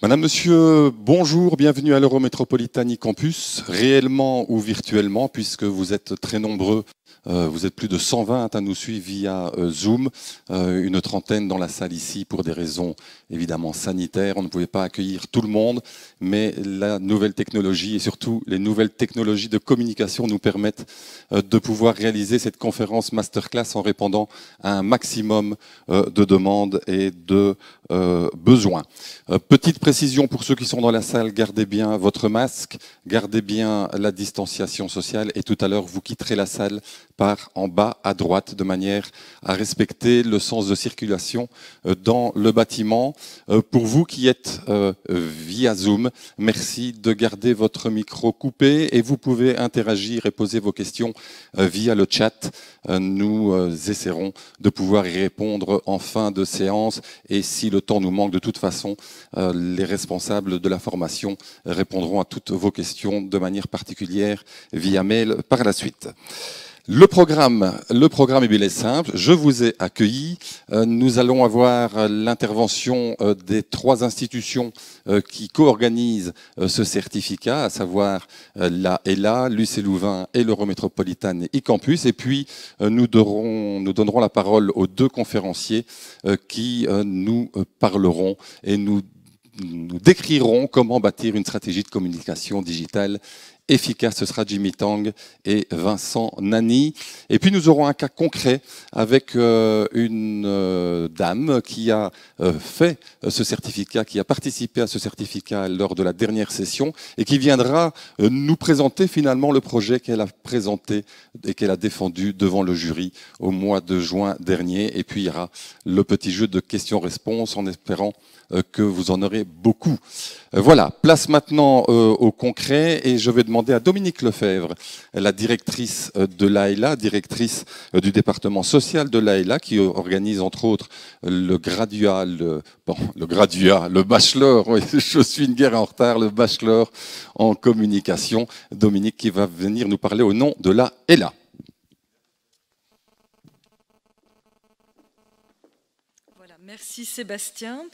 Madame, Monsieur, bonjour, bienvenue à l'Eurométropolitane e-Campus, réellement ou virtuellement, puisque vous êtes très nombreux, vous êtes plus de 120 à nous suivre via Zoom, une trentaine dans la salle ici pour des raisons évidemment sanitaires. On ne pouvait pas accueillir tout le monde, mais la nouvelle technologie et surtout les nouvelles technologies de communication nous permettent de pouvoir réaliser cette conférence masterclass en répondant à un maximum de demandes et de besoins. Petite précision pour ceux qui sont dans la salle, gardez bien votre masque, gardez bien la distanciation sociale et tout à l'heure vous quitterez la salle par en bas à droite de manière à respecter le sens de circulation dans le bâtiment. Pour vous qui êtes via Zoom, merci de garder votre micro coupé et vous pouvez interagir et poser vos questions via le chat. Nous essaierons de pouvoir y répondre en fin de séance et si le temps nous manque, de toute façon, les responsables de la formation répondront à toutes vos questions de manière particulière via mail par la suite. Le programme est simple. Je vous ai accueillis. Nous allons avoir l'intervention des trois institutions qui co-organisent ce certificat, à savoir la ELA, l'UC Louvain et l'Eurométropolitane e-Campus. Et puis, nous donnerons la parole aux deux conférenciers qui nous parleront et nous décriront comment bâtir une stratégie de communication digitale efficace. Ce sera Jimmy Tang et Vincent Nani. Et puis nous aurons un cas concret avec une dame qui a fait ce certificat, qui a participé à ce certificat lors de la dernière session et qui viendra nous présenter finalement le projet qu'elle a présenté et qu'elle a défendu devant le jury au mois de juin dernier. Et puis il y aura le petit jeu de questions-réponses en espérant que vous en aurez beaucoup. Voilà, place maintenant au concret et je vais demander à Dominique Lefebvre, la directrice de l'AELA, directrice du département social de l'AELA, qui organise entre autres le bachelor, oui, je suis une guerre en retard, le bachelor en communication. Dominique qui va venir nous parler au nom de l'AELA. Voilà, merci Sébastien.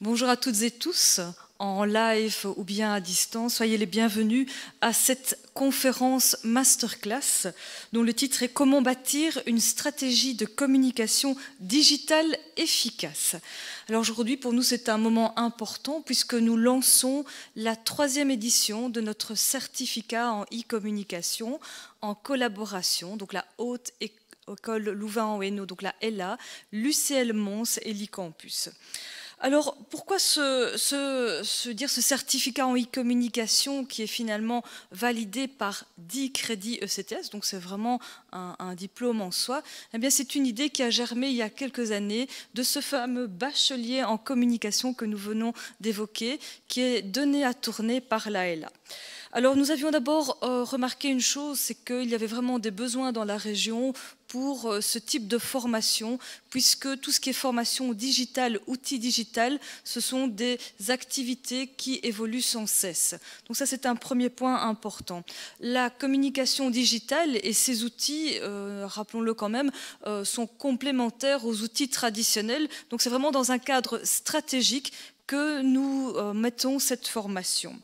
Bonjour à toutes et tous, en live ou bien à distance. Soyez les bienvenus à cette conférence masterclass dont le titre est « Comment bâtir une stratégie de communication digitale efficace ». Alors aujourd'hui, pour nous, c'est un moment important puisque nous lançons la 3e édition de notre certificat en e-communication en collaboration, donc la Haute École Louvain-en-Hainaut, donc la ELA, l'UCL Mons et l'e-Campus. Alors, pourquoi ce certificat en e-communication qui est finalement validé par 10 crédits ECTS, donc c'est vraiment un diplôme en soi. Eh bien, c'est une idée qui a germé il y a quelques années de ce fameux bachelier en communication que nous venons d'évoquer, qui est donné à tourner par l'AELA. Alors, nous avions d'abord remarqué une chose, c'est qu'il y avait vraiment des besoins dans la région pour ce type de formation, puisque tout ce qui est formation digitale, outils digital, ce sont des activités qui évoluent sans cesse. Donc ça, c'est un premier point important. La communication digitale et ces outils, rappelons-le quand même, sont complémentaires aux outils traditionnels. Donc c'est vraiment dans un cadre stratégique que nous mettons cette formation.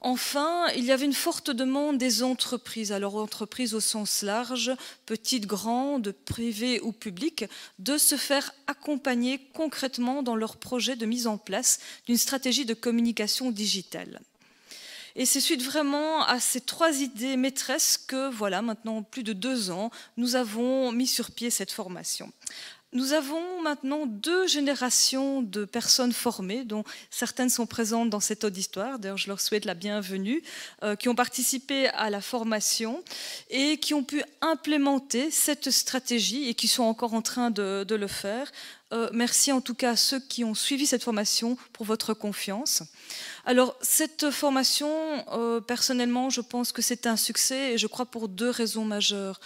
Enfin, il y avait une forte demande des entreprises, alors entreprises au sens large, petites, grandes, privées ou publiques, de se faire accompagner concrètement dans leur projet de mise en place d'une stratégie de communication digitale. Et c'est suite vraiment à ces 3 idées maîtresses que, voilà, maintenant plus de 2 ans, nous avons mis sur pied cette formation. Nous avons maintenant 2 générations de personnes formées, dont certaines sont présentes dans cet auditoire, d'ailleurs je leur souhaite la bienvenue, qui ont participé à la formation et qui ont pu implémenter cette stratégie et qui sont encore en train de le faire. Merci en tout cas à ceux qui ont suivi cette formation pour votre confiance. Alors cette formation, personnellement, je pense que c'est un succès et je crois pour 2 raisons majeures.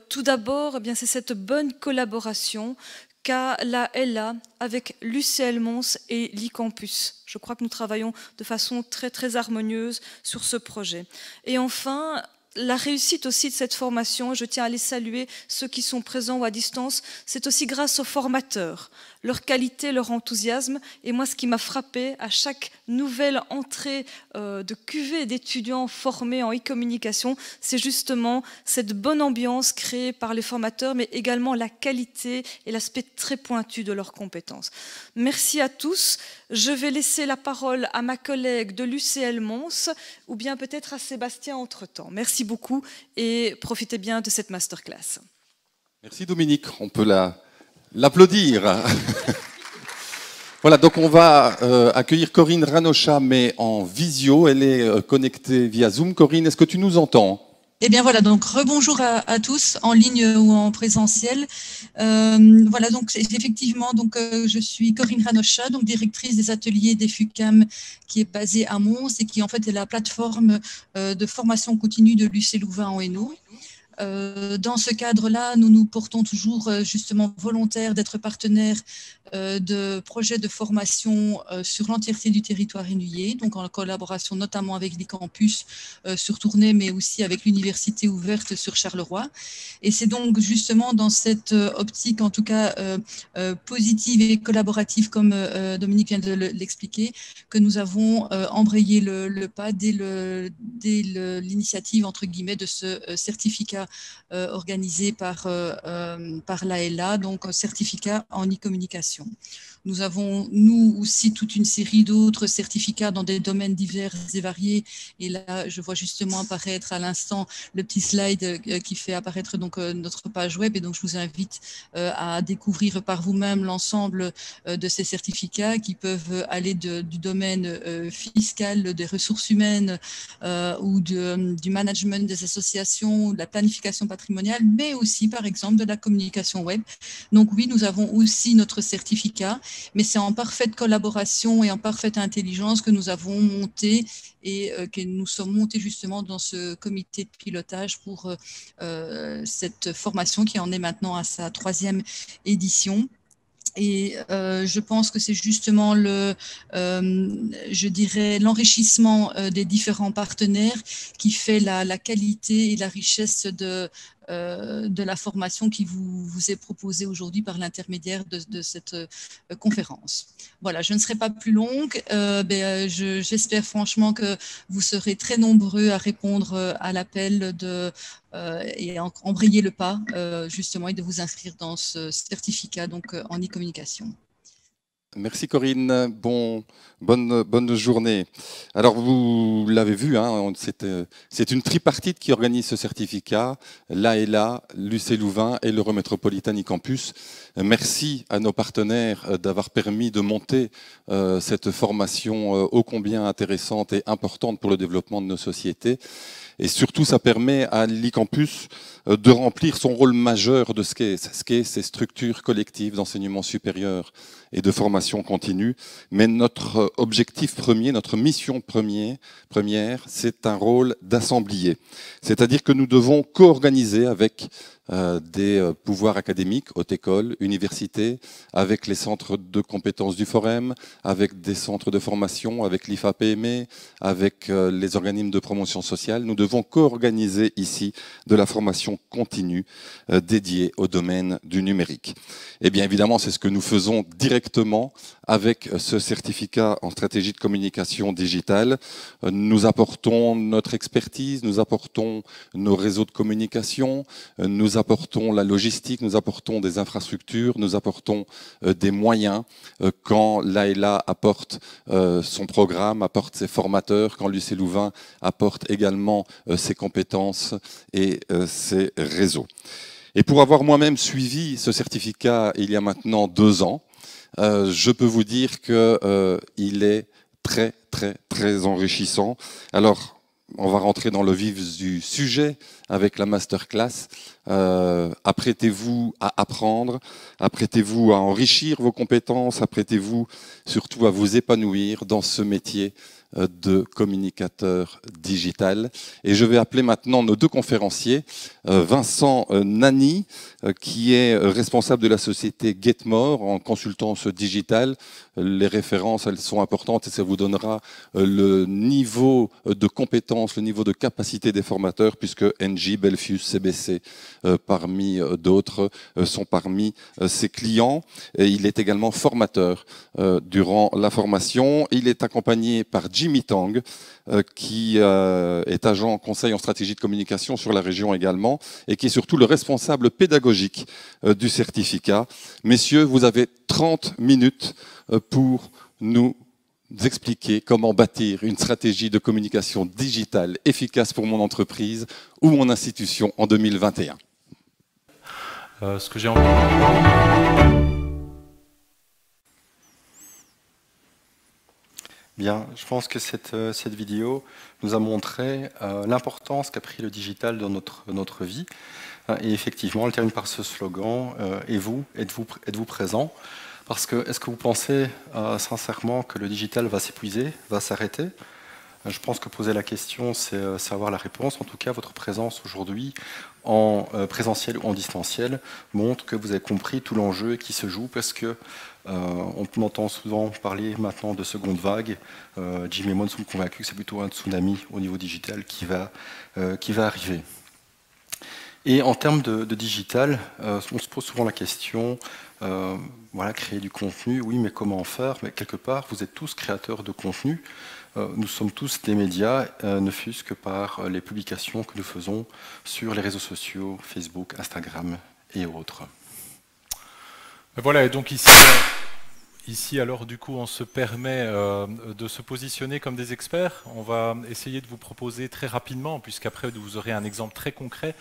Tout d'abord, eh bien, c'est cette bonne collaboration qu'a la ELA avec l'UCL Mons et l'e-Campus. Je crois que nous travaillons de façon très très harmonieuse sur ce projet. Et enfin, la réussite aussi de cette formation, je tiens à les saluer, ceux qui sont présents ou à distance, c'est aussi grâce aux formateurs, leur qualité, leur enthousiasme. Et moi, ce qui m'a frappé à chaque nouvelle entrée de cuvée d'étudiants formés en e-communication, c'est justement cette bonne ambiance créée par les formateurs, mais également la qualité et l'aspect très pointu de leurs compétences. Merci à tous. Je vais laisser la parole à ma collègue de l'UCL Mons, ou bien peut-être à Sébastien entre-temps. Merci beaucoup et profitez bien de cette masterclass. Merci Dominique, on peut l'applaudir. Voilà, donc on va accueillir Corinne Ranocha, mais en visio. Elle est connectée via Zoom. Corinne, est-ce que tu nous entends ? Eh bien voilà, donc rebonjour à tous, en ligne ou en présentiel. Voilà, donc effectivement, donc je suis Corinne Ranocha, donc directrice des ateliers des FUCAM, qui est basée à Mons et qui en fait est la plateforme de formation continue de l'UC Louvain en Hainaut. Dans ce cadre-là, nous nous portons toujours justement volontaires d'être partenaires de projets de formation sur l'entièreté du territoire hainauillet, donc en collaboration notamment avec les campus sur Tournai, mais aussi avec l'université ouverte sur Charleroi. Et c'est donc justement dans cette optique, en tout cas positive et collaborative, comme Dominique vient de l'expliquer, que nous avons embrayé le pas dès l'initiative, entre guillemets, de ce certificat organisé par l'AELA, donc un certificat en e-communication. Nous avons, nous aussi, toute une série d'autres certificats dans des domaines divers et variés. Et là, je vois justement apparaître à l'instant le petit slide qui fait apparaître donc notre page web. Et donc, je vous invite à découvrir par vous-même l'ensemble de ces certificats qui peuvent aller du domaine fiscal, des ressources humaines ou du management des associations, de la planification patrimoniale, mais aussi, par exemple, de la communication web. Donc oui, nous avons aussi notre certificat, mais c'est en parfaite collaboration et en parfaite intelligence que nous avons monté et que nous sommes montés justement dans ce comité de pilotage pour cette formation qui en est maintenant à sa 3e édition. Et je pense que c'est justement je dirais, l'enrichissement des différents partenaires qui fait la qualité et la richesse de la formation qui vous est proposée aujourd'hui par l'intermédiaire de cette conférence. Voilà, je ne serai pas plus longue. J'espère franchement que vous serez très nombreux à répondre à l'appel et à embrayer le pas, justement, et de vous inscrire dans ce certificat donc, en e-communication. Merci Corinne, bonne journée. Alors vous l'avez vu, hein, c'est une tripartite qui organise ce certificat, l'AELA, l'UC Louvain et l'Eurométropolitan e-Campus. Merci à nos partenaires d'avoir permis de monter cette formation ô combien intéressante et importante pour le développement de nos sociétés. Et surtout, ça permet à l'e-Campus de remplir son rôle majeur de ce qu'est ces structures collectives d'enseignement supérieur et de formation continue. Mais notre objectif premier, notre mission première, c'est un rôle d'assemblier. C'est-à-dire que nous devons co-organiser avec des pouvoirs académiques, haute école, université, avec les centres de compétences du Forum, avec des centres de formation, avec l'IFA-PME, avec les organismes de promotion sociale. Nous devons co-organiser ici de la formation continue dédiée au domaine du numérique. Et bien évidemment, c'est ce que nous faisons directement avec ce certificat en stratégie de communication digitale. Nous apportons notre expertise, nous apportons nos réseaux de communication, nous apportons la logistique, nous apportons des infrastructures, nous apportons des moyens quand l'AELA apporte son programme, apporte ses formateurs, quand l'UC Louvain apporte également ses compétences et ses réseaux. Et pour avoir moi-même suivi ce certificat il y a maintenant 2 ans, je peux vous dire qu'il est très, très, très enrichissant. Alors, on va rentrer dans le vif du sujet avec la masterclass. Apprêtez-vous à apprendre, apprêtez-vous à enrichir vos compétences, apprêtez-vous surtout à vous épanouir dans ce métier de communicateur digital. Et je vais appeler maintenant nos deux conférenciers, Vincent Nani, qui est responsable de la société Getmore en consultance digitale. Les références, elles sont importantes et ça vous donnera le niveau de compétence, le niveau de capacité des formateurs, puisque NJ, Belfius, CBC, parmi d'autres, sont parmi ses clients. Et il est également formateur durant la formation. Il est accompagné par Jimmy Tang, qui est agent conseil en stratégie de communication sur la région également, et qui est surtout le responsable pédagogique du certificat. Messieurs, vous avez 30 minutes pour nous expliquer comment bâtir une stratégie de communication digitale efficace pour mon entreprise ou mon institution en 2021. Ce que j'ai envie... Bien, je pense que cette vidéo nous a montré l'importance qu'a pris le digital dans notre vie. Et effectivement, elle termine par ce slogan, et vous, êtes-vous présent? Parce que, est-ce que vous pensez sincèrement que le digital va s'épuiser, va s'arrêter? Je pense que poser la question, c'est avoir la réponse. En tout cas, votre présence aujourd'hui, en présentiel ou en distanciel, montre que vous avez compris tout l'enjeu qui se joue, parce que on entend souvent parler maintenant de seconde vague. Jim et moi, nous sommes convaincus que c'est plutôt un tsunami au niveau digital qui va arriver. Et en termes de digital, on se pose souvent la question, voilà, créer du contenu, oui, mais comment faire? Mais quelque part, vous êtes tous créateurs de contenu. Nous sommes tous des médias, ne fût-ce que par les publications que nous faisons sur les réseaux sociaux, Facebook, Instagram et autres. Voilà, et donc ici alors du coup on se permet de se positionner comme des experts. On va essayer de vous proposer très rapidement, puisqu'après vous aurez un exemple très concret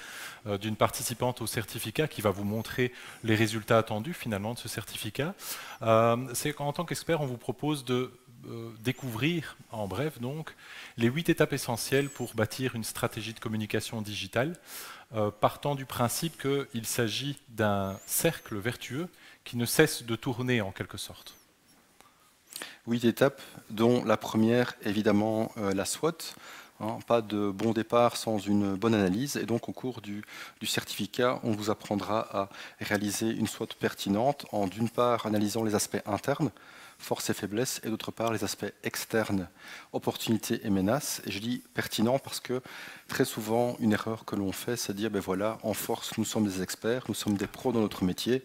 d'une participante au certificat qui va vous montrer les résultats attendus finalement de ce certificat. C'est qu'en tant qu'expert, on vous propose de découvrir, en bref donc, les 8 étapes essentielles pour bâtir une stratégie de communication digitale, partant du principe qu'il s'agit d'un cercle vertueux qui ne cesse de tourner en quelque sorte. 8 étapes, dont la première, évidemment, la SWOT. Pas de bon départ sans une bonne analyse. Et donc, au cours du certificat, on vous apprendra à réaliser une SWOT pertinente en, d'une part, analysant les aspects internes, forces et faiblesses, et d'autre part les aspects externes, opportunités et menaces. Et je dis pertinent parce que très souvent, une erreur que l'on fait, c'est de dire, ben voilà, en force, nous sommes des experts, nous sommes des pros dans notre métier,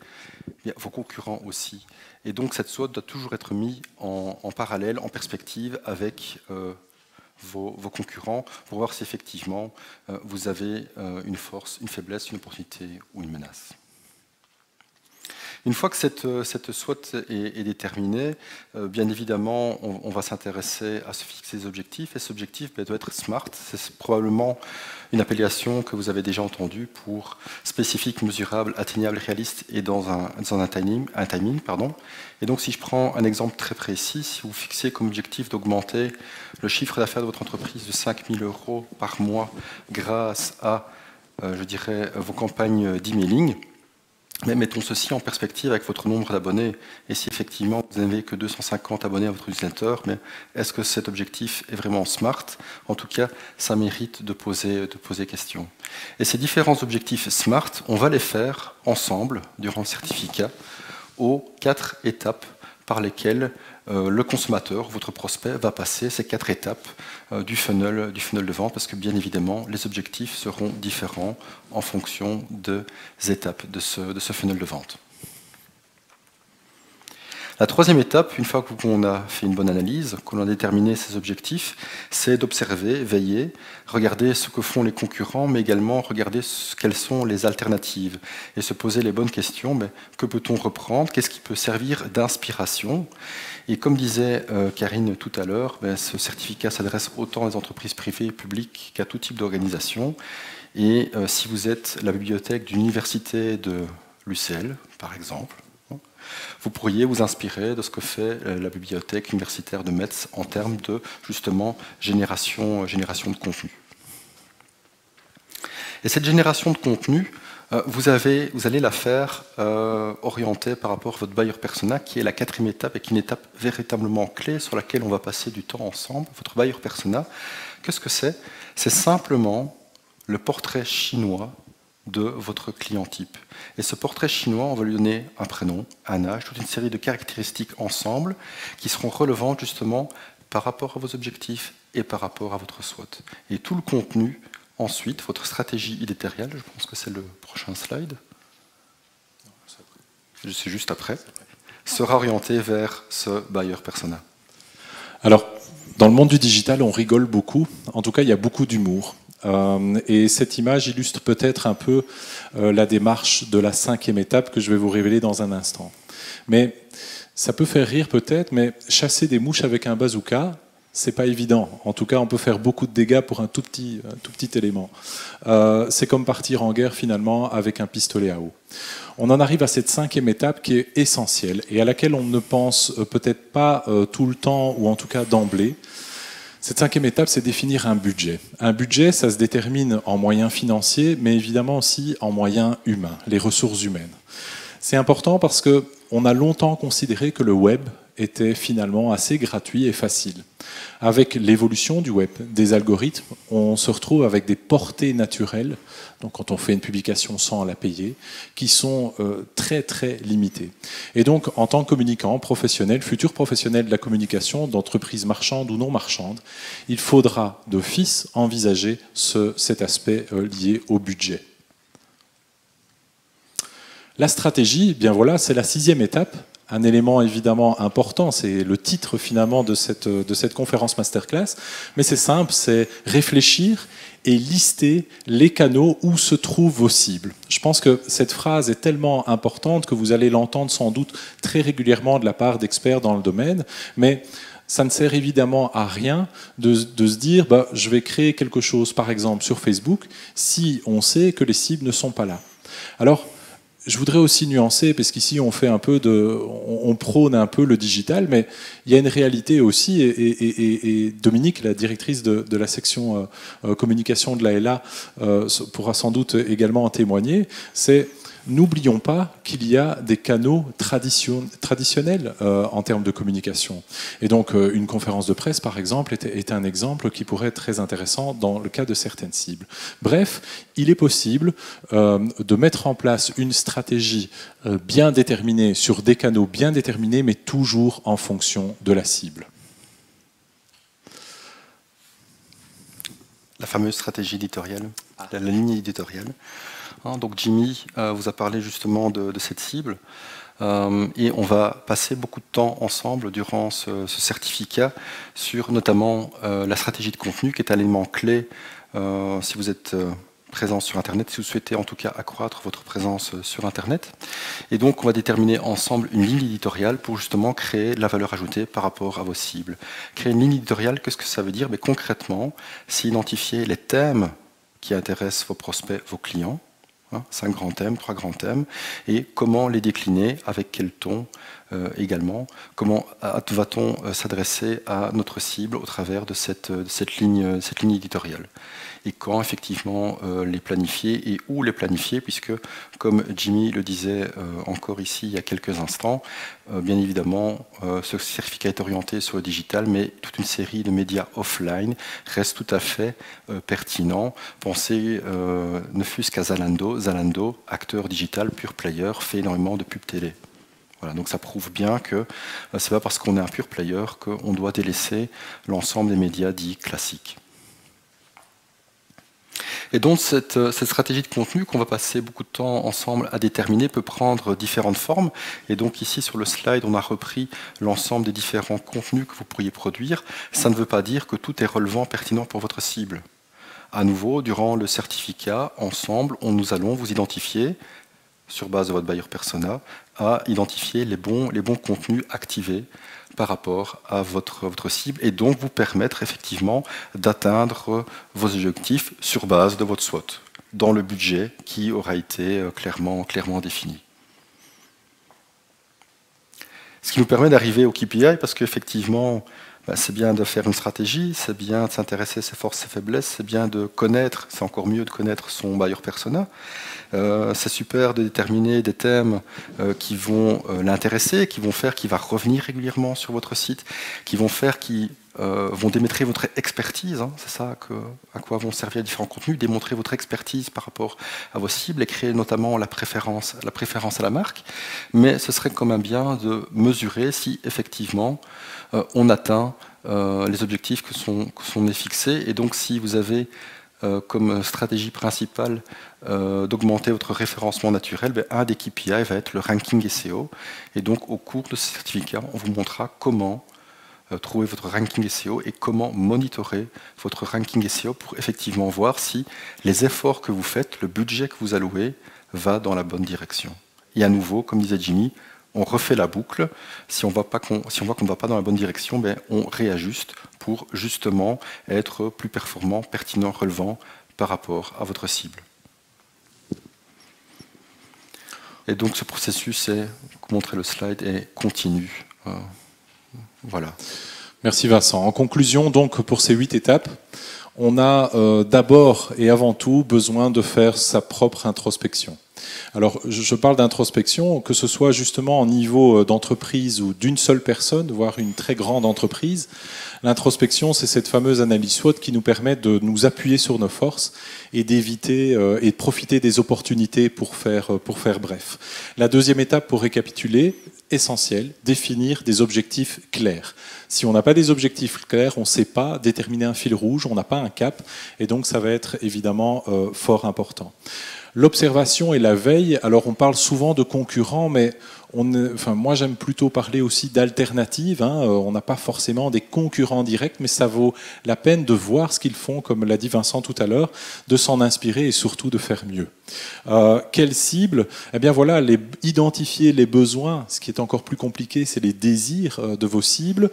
bien, vos concurrents aussi. Et donc cette SWOT doit toujours être mise en parallèle, en perspective avec vos concurrents, pour voir si effectivement vous avez une force, une faiblesse, une opportunité ou une menace. Une fois que cette SWOT est déterminée, bien évidemment, on va s'intéresser à se fixer des objectifs. Et cet objectif doit être SMART. C'est probablement une appellation que vous avez déjà entendue pour spécifique, mesurable, atteignable, réaliste et dans un timing. Et donc, si je prends un exemple très précis, si vous fixez comme objectif d'augmenter le chiffre d'affaires de votre entreprise de 5 000 € par mois grâce à, je dirais, vos campagnes d'emailing, mais mettons ceci en perspective avec votre nombre d'abonnés. Et si effectivement vous n'avez que 250 abonnés à votre newsletter, mais est-ce que cet objectif est vraiment smart? En tout cas, ça mérite de poser question. Et ces différents objectifs smart, on va les faire ensemble durant le certificat aux 4 étapes par lesquelles le consommateur, votre prospect, va passer ces 4 étapes du funnel de vente, parce que bien évidemment, les objectifs seront différents en fonction des étapes de ce funnel de vente. La troisième étape, une fois qu'on a fait une bonne analyse, qu'on a déterminé ses objectifs, c'est d'observer, veiller, regarder ce que font les concurrents, mais également regarder quelles sont les alternatives et se poser les bonnes questions. Mais que peut-on reprendre? Qu'est-ce qui peut servir d'inspiration? Et comme disait Karine tout à l'heure, ce certificat s'adresse autant aux entreprises privées et publiques qu'à tout type d'organisation. Et si vous êtes la bibliothèque d'une université de l'UCL, par exemple, vous pourriez vous inspirer de ce que fait la bibliothèque universitaire de Metz en termes de, justement, génération de contenu. Et cette génération de contenu, Vous allez la faire orientée par rapport à votre buyer persona, qui est la 4e étape et qui est une étape véritablement clé sur laquelle on va passer du temps ensemble. Votre buyer persona, qu'est-ce que c'est? C'est simplement le portrait chinois de votre client type. Et ce portrait chinois, on va lui donner un prénom, un âge, toute une série de caractéristiques ensemble qui seront relevantes justement par rapport à vos objectifs et par rapport à votre SWOT. Et tout le contenu, ensuite, votre stratégie éditoriale, je pense que c'est le prochain slide, c'est juste après, sera orienté vers ce buyer persona. Alors, dans le monde du digital, on rigole beaucoup. En tout cas, il y a beaucoup d'humour. Et cette image illustre peut-être un peu la démarche de la 5e étape que je vais vous révéler dans un instant. Mais ça peut faire rire peut-être, mais chasser des mouches avec un bazooka, c'est pas évident. En tout cas, on peut faire beaucoup de dégâts pour un tout petit élément. C'est comme partir en guerre finalement avec un pistolet à eau. On en arrive à cette 5e étape qui est essentielle et à laquelle on ne pense peut-être pas tout le temps ou en tout cas d'emblée. Cette 5e étape, c'est définir un budget. Un budget, ça se détermine en moyens financiers, mais évidemment aussi en moyens humains, les ressources humaines. C'est important parce qu'on a longtemps considéré que le web était finalement assez gratuit et facile. Avec l'évolution du web, des algorithmes, on se retrouve avec des portées naturelles, donc quand on fait une publication sans la payer, qui sont très très limitées. Et donc en tant que communicant professionnel, futur professionnel de la communication, d'entreprise marchande ou non marchande, il faudra d'office envisager cet aspect lié au budget. La stratégie, bien voilà, c'est la 6e étape. Un élément évidemment important, c'est le titre finalement de cette conférence masterclass, mais c'est simple, c'est réfléchir et lister les canaux où se trouvent vos cibles. Je pense que cette phrase est tellement importante que vous allez l'entendre sans doute très régulièrement de la part d'experts dans le domaine, mais ça ne sert évidemment à rien de se dire je vais créer quelque chose par exemple sur Facebook si on sait que les cibles ne sont pas là. Alors, je voudrais aussi nuancer, parce qu'ici on prône un peu le digital, mais il y a une réalité aussi, et Dominique, la directrice de la section communication de l'AELA, pourra sans doute également en témoigner, c'est n'oublions pas qu'il y a des canaux traditionnels en termes de communication. Et donc une conférence de presse, par exemple, est un exemple qui pourrait être très intéressant dans le cas de certaines cibles. Bref, il est possible de mettre en place une stratégie bien déterminée sur des canaux bien déterminés, mais toujours en fonction de la cible. La fameuse stratégie éditoriale, la ligne éditoriale. Donc Jimmy vous a parlé justement de cette cible et on va passer beaucoup de temps ensemble durant ce certificat sur notamment la stratégie de contenu qui est un élément clé si vous êtes présent sur Internet, si vous souhaitez en tout cas accroître votre présence sur Internet. Et donc on va déterminer ensemble une ligne éditoriale pour justement créer de la valeur ajoutée par rapport à vos cibles. Créer une ligne éditoriale, qu'est-ce que ça veut dire? Mais concrètement, c'est identifier les thèmes qui intéressent vos prospects, vos clients, 5 grands thèmes, 3 grands thèmes, et comment les décliner, avec quel ton également, comment va-t-on s'adresser à notre cible au travers de cette ligne éditoriale. Et quand effectivement les planifier et où les planifier, puisque comme Jimmy le disait encore ici il y a quelques instants, bien évidemment ce certificat est orienté sur le digital, mais toute une série de médias offline reste tout à fait pertinent. Pensez ne fût-ce qu'à Zalando. Zalando, acteur digital, pure player, fait énormément de pub télé. Voilà, donc ça prouve bien que ce n'est pas parce qu'on est un pure player qu'on doit délaisser l'ensemble des médias dits classiques. Et donc cette stratégie de contenu qu'on va passer beaucoup de temps ensemble à déterminer peut prendre différentes formes. Et donc ici sur le slide, on a repris l'ensemble des différents contenus que vous pourriez produire. Ça ne veut pas dire que tout est relevant, pertinent pour votre cible. À nouveau, durant le certificat, ensemble, nous allons vous identifier, sur base de votre buyer persona, à identifier les bons contenus activés par rapport à votre cible et donc vous permettre effectivement d'atteindre vos objectifs sur base de votre SWOT, dans le budget qui aura été clairement défini. Ce qui nous permet d'arriver au KPI, parce qu'effectivement, c'est bien de faire une stratégie, c'est bien de s'intéresser à ses forces et faiblesses, c'est bien de connaître, c'est encore mieux de connaître son buyer persona. C'est super de déterminer des thèmes qui vont l'intéresser, qui vont faire qu'il va revenir régulièrement sur votre site, qui vont faire qu'il vont démontrer votre expertise, hein, c'est ça à quoi vont servir les différents contenus, démontrer votre expertise par rapport à vos cibles et créer notamment la préférence à la marque. Mais ce serait quand même bien de mesurer si effectivement on atteint les objectifs que sont fixés. Et donc si vous avez comme stratégie principale d'augmenter votre référencement naturel, un des KPI va être le ranking SEO. Et donc au cours de ce certificat, on vous montrera comment trouver votre ranking SEO et comment monitorer votre ranking SEO pour effectivement voir si les efforts que vous faites, le budget que vous allouez, va dans la bonne direction. Et à nouveau, comme disait Jimmy, on refait la boucle. Si on voit qu'on ne va pas dans la bonne direction, on réajuste pour justement être plus performant, pertinent, relevant par rapport à votre cible. Et donc ce processus est, vous montrez le slide, est continu. Voilà. Merci Vincent. En conclusion, donc, pour ces 8 étapes, on a d'abord et avant tout besoin de faire sa propre introspection. Alors, je parle d'introspection, que ce soit justement au niveau d'entreprise ou d'une seule personne, voire une très grande entreprise. L'introspection, c'est cette fameuse analyse SWOT qui nous permet de nous appuyer sur nos forces et d'éviter et de profiter des opportunités pour faire bref. La deuxième étape, pour récapituler, essentiel, définir des objectifs clairs. Si on n'a pas des objectifs clairs, on ne sait pas déterminer un fil rouge, on n'a pas un cap, et donc ça va être évidemment fort important. L'observation et la veille, alors on parle souvent de concurrents, mais moi j'aime plutôt parler aussi d'alternatives. On n'a pas forcément des concurrents directs, mais ça vaut la peine de voir ce qu'ils font, comme l'a dit Vincent tout à l'heure, de s'en inspirer et surtout de faire mieux. Quelle cible? Eh bien voilà, identifier les besoins. Ce qui est encore plus compliqué, c'est les désirs de vos cibles,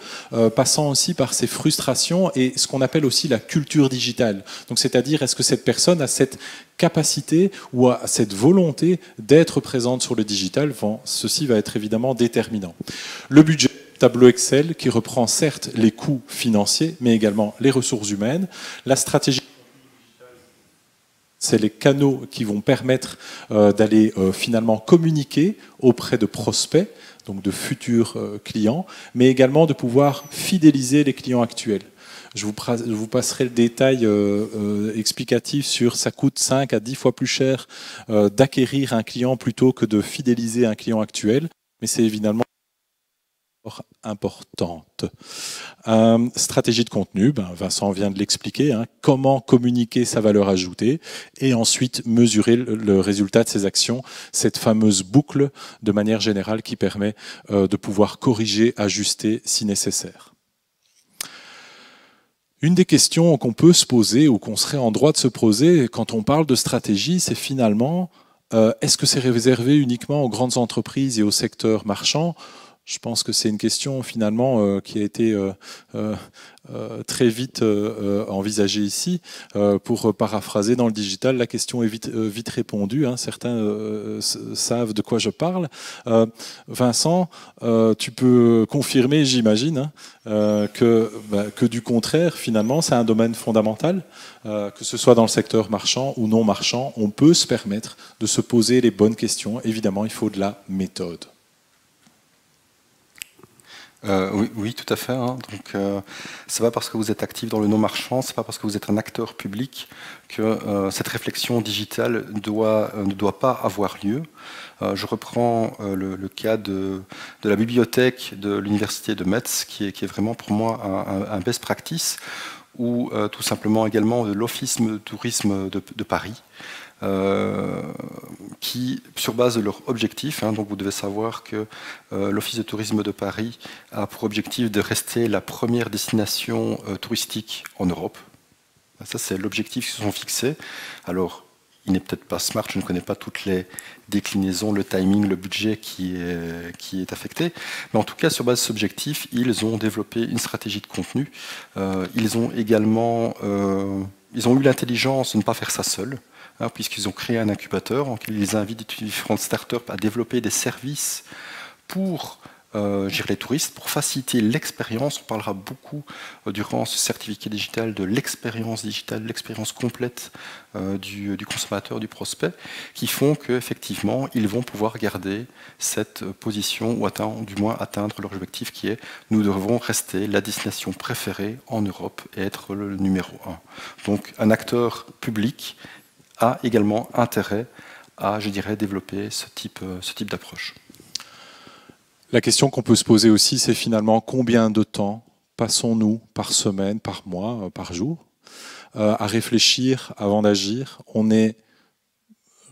passant aussi par ces frustrations et ce qu'on appelle aussi la culture digitale. Donc c'est-à-dire, est-ce que cette personne a cette capacité ou à cette volonté d'être présente sur le digital? Ceci va être évidemment déterminant. Le budget, tableau Excel qui reprend certes les coûts financiers, mais également les ressources humaines. La stratégie, c'est les canaux qui vont permettre d'aller finalement communiquer auprès de prospects, donc de futurs clients, mais également de pouvoir fidéliser les clients actuels. Je vous passerai le détail explicatif sur ça coûte 5 à 10 fois plus cher d'acquérir un client plutôt que de fidéliser un client actuel, mais c'est évidemment importante. Stratégie de contenu, Vincent vient de l'expliquer, comment communiquer sa valeur ajoutée et ensuite mesurer le résultat de ses actions, cette fameuse boucle de manière générale qui permet de pouvoir corriger, ajuster si nécessaire. Une des questions qu'on peut se poser ou qu'on serait en droit de se poser quand on parle de stratégie, c'est finalement, est-ce que c'est réservé uniquement aux grandes entreprises et au secteur marchand ? Je pense que c'est une question finalement qui a été très vite envisagée ici. Pour paraphraser dans le digital, la question est vite répondue. Certains savent de quoi je parle. Vincent, tu peux confirmer, j'imagine, que du contraire, finalement, c'est un domaine fondamental, que ce soit dans le secteur marchand ou non marchand, on peut se permettre de se poser les bonnes questions. Évidemment, il faut de la méthode. Oui, tout à fait. Donc, c'est pas parce que vous êtes actif dans le non-marchand, c'est pas parce que vous êtes un acteur public que cette réflexion digitale ne doit pas avoir lieu. Je reprends le cas de la bibliothèque de l'université de Metz, qui est vraiment pour moi un best practice, ou tout simplement également de l'Office de tourisme de Paris. Qui, sur base de leur objectif, donc vous devez savoir que l'Office de tourisme de Paris a pour objectif de rester la première destination touristique en Europe. Ça, c'est l'objectif qu'ils se sont fixés. Alors, il n'est peut-être pas smart, je ne connais pas toutes les déclinaisons, le timing, le budget qui est affecté. Mais en tout cas, sur base de cet objectif, ils ont développé une stratégie de contenu. Ils ont également eu l'intelligence de ne pas faire ça seuls. Puisqu'ils ont créé un incubateur, donc ils invitent différentes startups à développer des services pour les touristes, pour faciliter l'expérience. On parlera beaucoup durant ce certificat digital de l'expérience digitale, l'expérience complète du consommateur, du prospect, qui font qu'effectivement, ils vont pouvoir garder cette position ou du moins atteindre leur objectif qui est « nous devons rester la destination préférée en Europe et être le numéro 1 ». Donc un acteur public a également intérêt à, je dirais, développer ce type d'approche. La question qu'on peut se poser aussi, c'est finalement combien de temps passons-nous par semaine, par mois, par jour, à réfléchir avant d'agir. On est,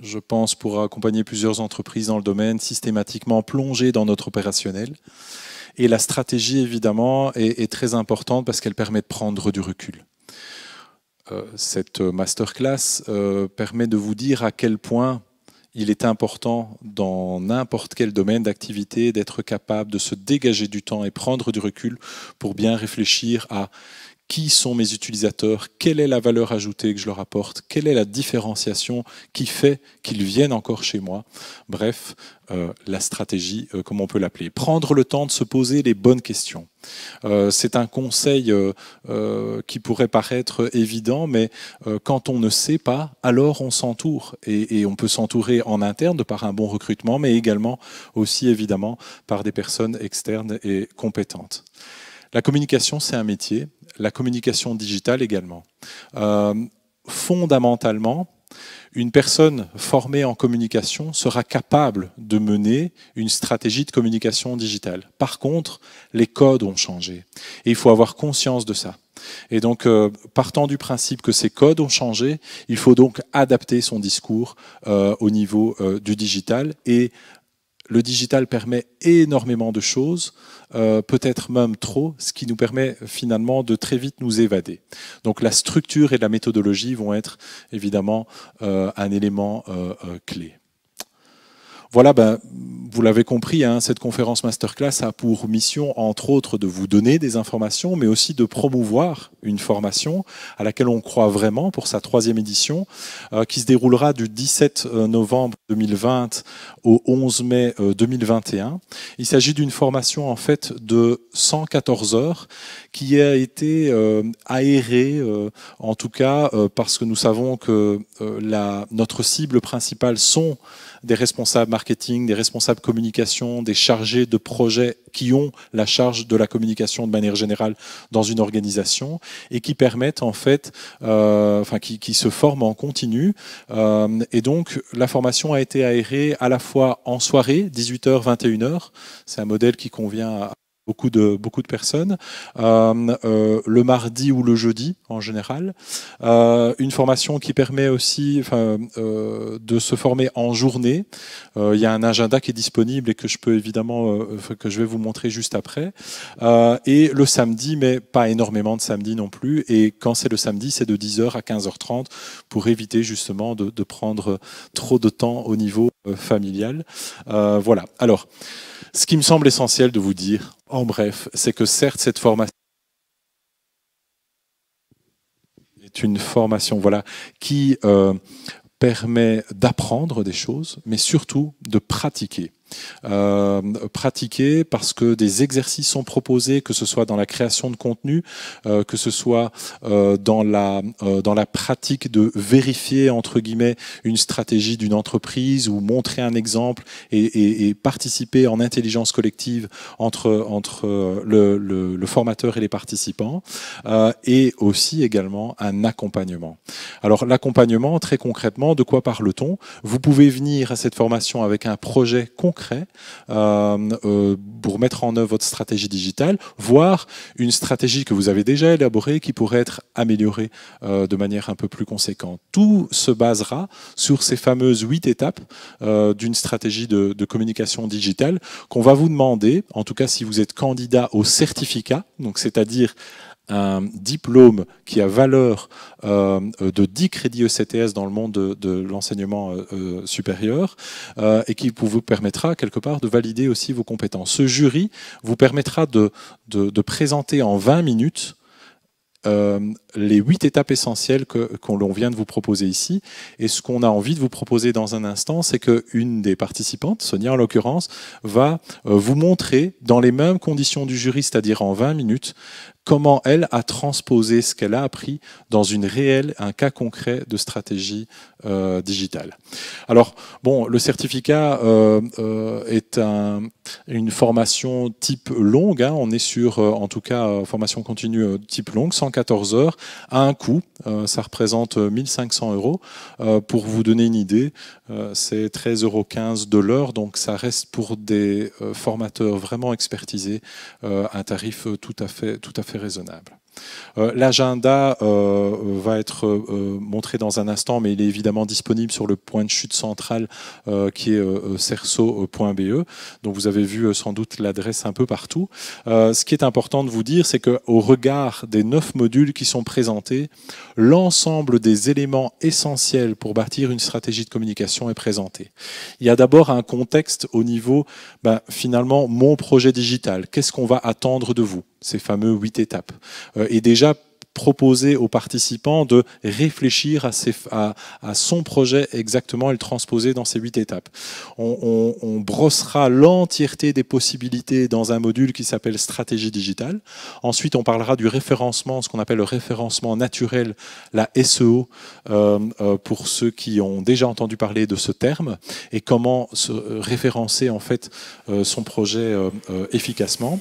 je pense, pour accompagner plusieurs entreprises dans le domaine, systématiquement plongé dans notre opérationnel. Et la stratégie, évidemment, est très importante parce qu'elle permet de prendre du recul. Cette masterclass permet de vous dire à quel point il est important dans n'importe quel domaine d'activité d'être capable de se dégager du temps et prendre du recul pour bien réfléchir à qui sont mes utilisateurs, quelle est la valeur ajoutée que je leur apporte, quelle est la différenciation qui fait qu'ils viennent encore chez moi. Bref, la stratégie, comme on peut l'appeler. Prendre le temps de se poser les bonnes questions. C'est un conseil qui pourrait paraître évident, mais quand on ne sait pas, alors on s'entoure. Et on peut s'entourer en interne de par un bon recrutement, mais également aussi évidemment par des personnes externes et compétentes. La communication, c'est un métier. La communication digitale également. Fondamentalement, une personne formée en communication sera capable de mener une stratégie de communication digitale. Par contre, les codes ont changé. Et il faut avoir conscience de ça. Et donc, partant du principe que ces codes ont changé, il faut donc adapter son discours au niveau du digital. Et le digital permet énormément de choses, peut-être même trop, ce qui nous permet finalement de très vite nous évader. Donc la structure et la méthodologie vont être évidemment un élément clé. Voilà, vous l'avez compris, hein, cette conférence masterclass a pour mission, entre autres, de vous donner des informations, mais aussi de promouvoir une formation à laquelle on croit vraiment pour sa 3e édition, qui se déroulera du 17 novembre 2020 au 11 mai 2021. Il s'agit d'une formation en fait de 114 heures qui a été aérée, en tout cas parce que nous savons que notre cible principale sont des responsables marketing, des responsables communication, des chargés de projet qui ont la charge de la communication de manière générale dans une organisation et qui permettent en fait, qui se forment en continu. Et donc la formation a été aérée à la fois en soirée, 18h, 21h. C'est un modèle qui convient à beaucoup de personnes, le mardi ou le jeudi en général. Une formation qui permet aussi de se former en journée. Il y a un agenda qui est disponible et que je peux évidemment que je vais vous montrer juste après. Et le samedi, mais pas énormément de samedi non plus. Et quand c'est le samedi, c'est de 10h à 15h30 pour éviter justement de prendre trop de temps au niveau familial. Voilà. Alors, ce qui me semble essentiel de vous dire, en bref, c'est que certes, cette formation est une formation qui permet d'apprendre des choses, mais surtout de pratiquer. Pratiquer parce que des exercices sont proposés, que ce soit dans la création de contenu, que ce soit dans la pratique de vérifier entre guillemets une stratégie d'une entreprise ou montrer un exemple et participer en intelligence collective entre le formateur et les participants, et aussi également un accompagnement. Alors l'accompagnement, très concrètement, de quoi parle-t-on? Vous pouvez venir à cette formation avec un projet concret pour mettre en œuvre votre stratégie digitale, voire une stratégie que vous avez déjà élaborée qui pourrait être améliorée de manière un peu plus conséquente. Tout se basera sur ces fameuses 8 étapes d'une stratégie de communication digitale qu'on va vous demander, en tout cas si vous êtes candidat au certificat, donc c'est-à-dire un diplôme qui a valeur de 10 crédits ECTS dans le monde de l'enseignement supérieur et qui vous permettra quelque part de valider aussi vos compétences. Ce jury vous permettra de présenter en 20 minutes les 8 étapes essentielles qu'on vient de vous proposer ici. Et ce qu'on a envie de vous proposer dans un instant, c'est qu'une des participantes, Sonia en l'occurrence, va vous montrer dans les mêmes conditions du jury, c'est-à-dire en 20 minutes, comment elle a transposé ce qu'elle a appris dans un cas concret de stratégie digitale. Alors, bon, le certificat est une formation type longue, hein. On est sur, en tout cas, formation continue type longue, 114 heures, à un coût, ça représente 1 500 €. Pour vous donner une idée, c'est 13,15 € de l'heure, donc ça reste pour des formateurs vraiment expertisés un tarif tout à fait raisonnable. L'agenda va être montré dans un instant, mais il est évidemment disponible sur le point de chute central qui est cerceau.be. Donc vous avez vu sans doute l'adresse un peu partout. Ce qui est important de vous dire, c'est qu'au regard des 9 modules qui sont présentés, l'ensemble des éléments essentiels pour bâtir une stratégie de communication est présenté. Il y a d'abord un contexte au niveau, finalement, mon projet digital. Qu'est-ce qu'on va attendre de vous ? Ces fameux 8 étapes. Et déjà proposer aux participants de réfléchir à son projet exactement et le transposer dans ces 8 étapes. On brossera l'entièreté des possibilités dans un module qui s'appelle stratégie digitale. Ensuite, on parlera du référencement, ce qu'on appelle le référencement naturel, la SEO, pour ceux qui ont déjà entendu parler de ce terme, et comment se référencer en fait son projet efficacement.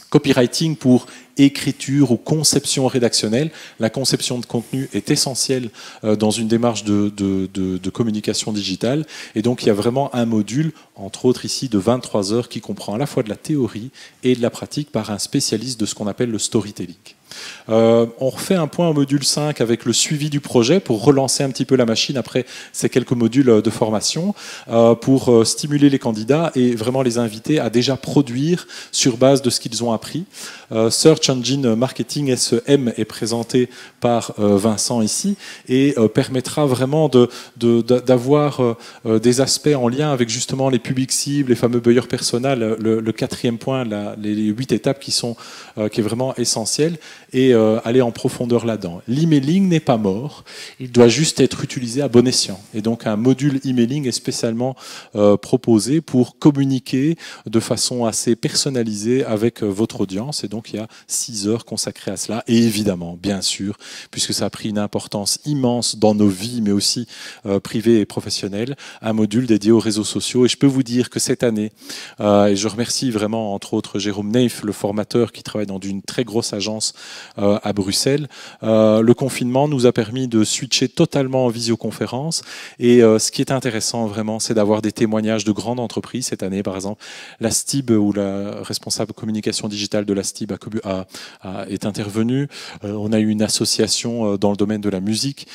Copywriting pour écriture ou conception rédactionnelle. La conception de contenu est essentielle dans une démarche de communication digitale. Et donc, il y a vraiment un module, entre autres ici, de 23 heures qui comprend à la fois de la théorie et de la pratique par un spécialiste de ce qu'on appelle le storytelling. On refait un point au module 5 avec le suivi du projet pour relancer un petit peu la machine après ces quelques modules de formation, pour stimuler les candidats et vraiment les inviter à déjà produire sur base de ce qu'ils ont appris. Search Engine Marketing SEM est présenté par Vincent ici et permettra vraiment d'avoir des aspects en lien avec justement les publics cibles, les fameux buyer persona, le 4e point, les 8 étapes qui est vraiment essentiel, et aller en profondeur là-dedans. L'emailing n'est pas mort, il doit juste être utilisé à bon escient. Et donc un module emailing est spécialement proposé pour communiquer de façon assez personnalisée avec votre audience. Et donc il y a 6 heures consacrées à cela. Et évidemment, bien sûr, puisque ça a pris une importance immense dans nos vies, mais aussi privées et professionnelles, un module dédié aux réseaux sociaux. Et je peux vous dire que cette année, et je remercie vraiment entre autres Jérôme Neif, le formateur qui travaille dans une très grosse agence à Bruxelles. Le confinement nous a permis de switcher totalement en visioconférence, et ce qui est intéressant vraiment, c'est d'avoir des témoignages de grandes entreprises. Cette année, par exemple, la STIB, ou la responsable communication digitale de la STIB est intervenue. On a eu une association dans le domaine de la musique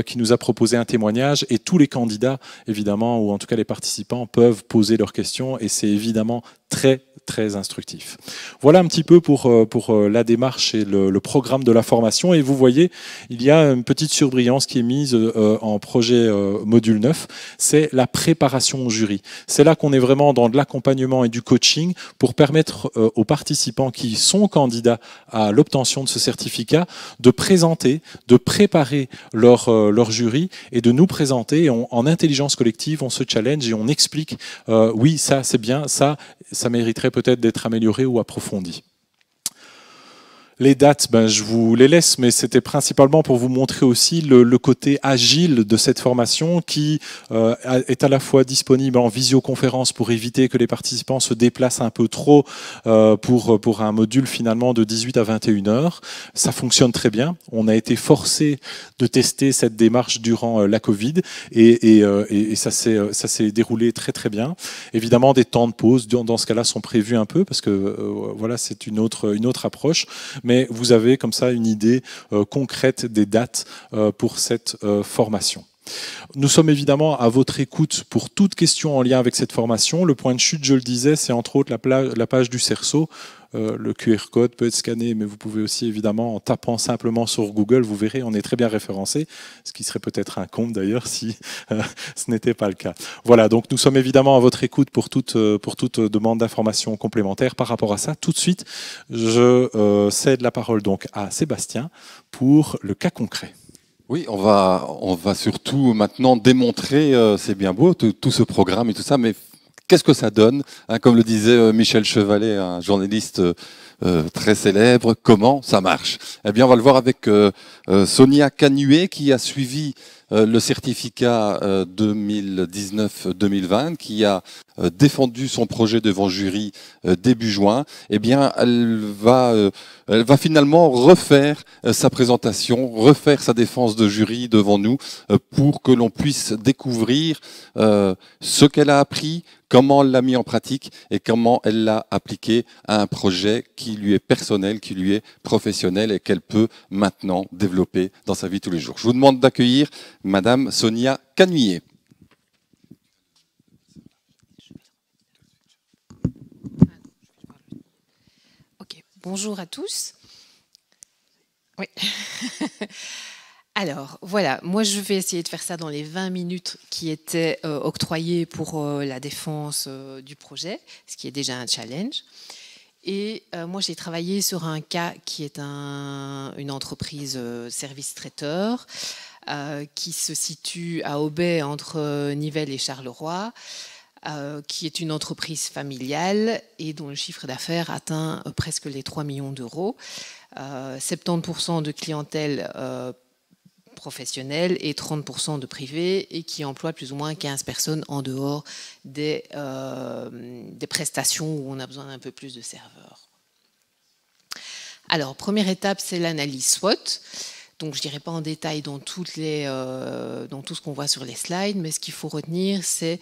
qui nous a proposé un témoignage, et tous les candidats, évidemment, ou en tout cas les participants, peuvent poser leurs questions, et c'est évidemment très instructif. Voilà un petit peu pour la démarche et le programme de la formation. Et vous voyez, il y a une petite surbrillance qui est mise en projet module 9, c'est la préparation au jury. C'est là qu'on est vraiment dans de l'accompagnement et du coaching pour permettre aux participants qui sont candidats à l'obtention de ce certificat de présenter, de préparer leur jury et de nous présenter. Et en intelligence collective, on se challenge et on explique oui, ça c'est bien, ça mériterait peut-être d'être amélioré ou approfondi. Les dates, je vous les laisse, mais c'était principalement pour vous montrer aussi le côté agile de cette formation qui est à la fois disponible en visioconférence pour éviter que les participants se déplacent un peu trop pour un module finalement de 18 à 21 heures. Ça fonctionne très bien. On a été forcé de tester cette démarche durant la Covid et ça s'est déroulé très bien. Évidemment, des temps de pause dans ce cas-là sont prévus un peu parce que voilà, c'est une autre approche. Mais vous avez comme ça une idée concrète des dates pour cette formation. Nous sommes évidemment à votre écoute pour toute question en lien avec cette formation. Le point de chute, je le disais, c'est entre autres la page du Cerceau. le QR code peut être scanné, mais vous pouvez aussi évidemment, en tapant simplement sur Google, vous verrez, on est très bien référencé, ce qui serait peut-être un comble d'ailleurs si ce n'était pas le cas. Voilà, donc nous sommes évidemment à votre écoute pour toute demande d'informations complémentaires par rapport à ça. Tout de suite, je cède la parole donc à Sébastien pour le cas concret. Oui, on va surtout maintenant démontrer, c'est bien beau, tout ce programme et tout ça, mais qu'est-ce que ça donne, hein, comme le disait Michel Chevalet, un journaliste très célèbre, comment ça marche? Eh bien, on va le voir avec Sonia Canuet, qui a suivi le certificat 2019-2020, qui a défendu son projet devant jury début juin. Eh bien, elle va finalement refaire sa présentation, refaire sa défense de jury devant nous pour que l'on puisse découvrir ce qu'elle a appris, comment elle l'a mis en pratique et comment elle l'a appliqué à un projet qui lui est personnel, qui lui est professionnel et qu'elle peut maintenant développer dans sa vie tous les jours. Je vous demande d'accueillir Madame Sonia Canuet. Ok, bonjour à tous. Oui. Alors, voilà, moi je vais essayer de faire ça dans les 20 minutes qui étaient octroyées pour la défense du projet, ce qui est déjà un challenge. Et moi j'ai travaillé sur un cas qui est une entreprise service traiteur qui se situe à Aubais entre Nivelles et Charleroi, qui est une entreprise familiale et dont le chiffre d'affaires atteint presque les 3 millions d'euros. 70% de clientèle professionnelle et 30% de privé et qui emploie plus ou moins 15 personnes en dehors des prestations où on a besoin d'un peu plus de serveurs. Alors, première étape, c'est l'analyse SWOT. Donc, je ne dirai pas en détail dans tout ce qu'on voit sur les slides, mais ce qu'il faut retenir, c'est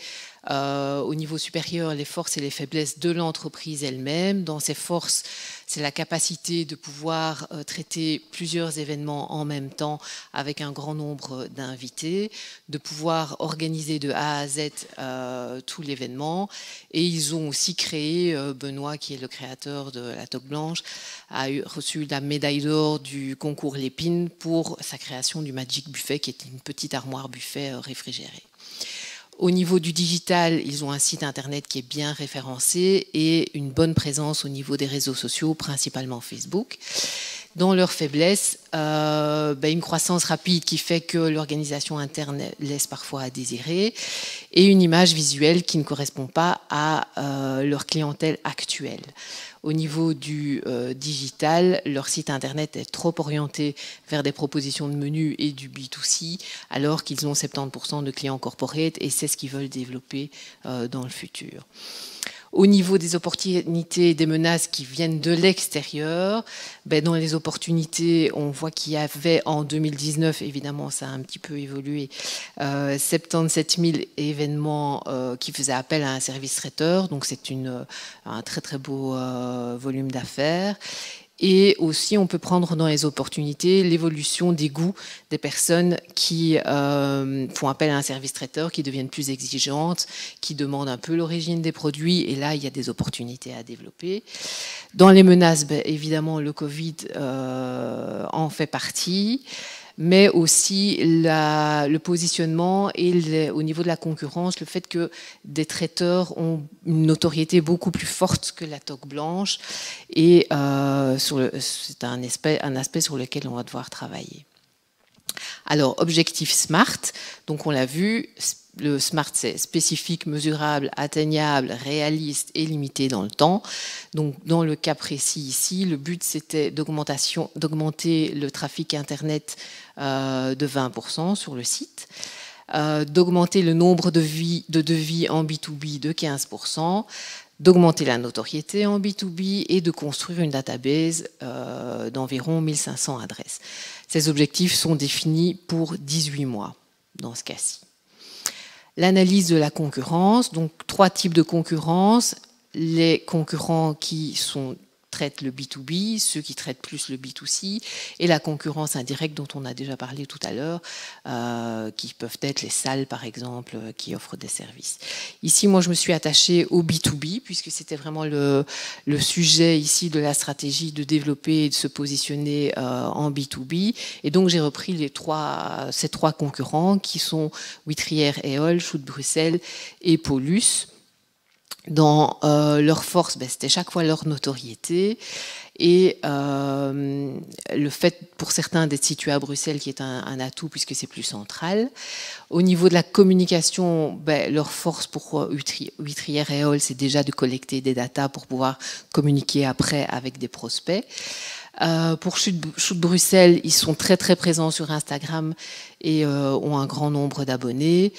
au niveau supérieur, les forces et les faiblesses de l'entreprise elle-même. Dans ses forces, c'est la capacité de pouvoir traiter plusieurs événements en même temps avec un grand nombre d'invités, de pouvoir organiser de A à Z tout l'événement. Et ils ont aussi créé, Benoît, qui est le créateur de la toque blanche, a reçu la médaille d'or du concours Lépine pour sa création du Magic Buffet, qui est une petite armoire buffet réfrigérée. Au niveau du digital, ils ont un site internet qui est bien référencé et une bonne présence au niveau des réseaux sociaux, principalement Facebook. Dans leurs faiblesses, une croissance rapide qui fait que l'organisation interne laisse parfois à désirer et une image visuelle qui ne correspond pas à leur clientèle actuelle. Au niveau du digital, leur site internet est trop orienté vers des propositions de menus et du B2C, alors qu'ils ont 70% de clients corporate et c'est ce qu'ils veulent développer dans le futur. Au niveau des opportunités et des menaces qui viennent de l'extérieur, dans les opportunités, on voit qu'il y avait en 2019, évidemment ça a un petit peu évolué, 77 000 événements qui faisaient appel à un service traiteur, donc c'est un très très beau volume d'affaires. Et aussi, on peut prendre dans les opportunités l'évolution des goûts des personnes qui font appel à un service traiteur, qui deviennent plus exigeantes, qui demandent un peu l'origine des produits. Et là, il y a des opportunités à développer. Dans les menaces, évidemment, le Covid en fait partie. Mais aussi le positionnement et au niveau de la concurrence, le fait que des traiteurs ont une notoriété beaucoup plus forte que la toque blanche et c'est un aspect sur lequel on va devoir travailler. Alors, objectif SMART, donc on l'a vu, le SMART c'est spécifique, mesurable, atteignable, réaliste et limité dans le temps. Donc dans le cas précis ici, le but c'était d'augmenter le trafic Internet de 20% sur le site, d'augmenter le nombre de devis en B2B de 15%, d'augmenter la notoriété en B2B et de construire une database d'environ 1500 adresses. Ces objectifs sont définis pour 18 mois dans ce cas-ci. L'analyse de la concurrence, donc 3 types de concurrence. Les concurrents qui sont traitent le B2B, ceux qui traitent plus le B2C, et la concurrence indirecte dont on a déjà parlé tout à l'heure, qui peuvent être les salles, par exemple, qui offrent des services. Ici, moi, je me suis attachée au B2B, puisque c'était vraiment le sujet ici de la stratégie de développer et de se positionner en B2B. Et donc, j'ai repris ces trois concurrents, qui sont Witrière Éole, Shoot Bruxelles et Paulus. Dans leur force, c'était chaque fois leur notoriété et le fait pour certains d'être situés à Bruxelles qui est un atout puisque c'est plus central. Au niveau de la communication, leur force pour Witrière et Éole, c'est déjà de collecter des datas pour pouvoir communiquer après avec des prospects. Pour Shoot Bruxelles, ils sont très très présents sur Instagram et ont un grand nombre d'abonnés.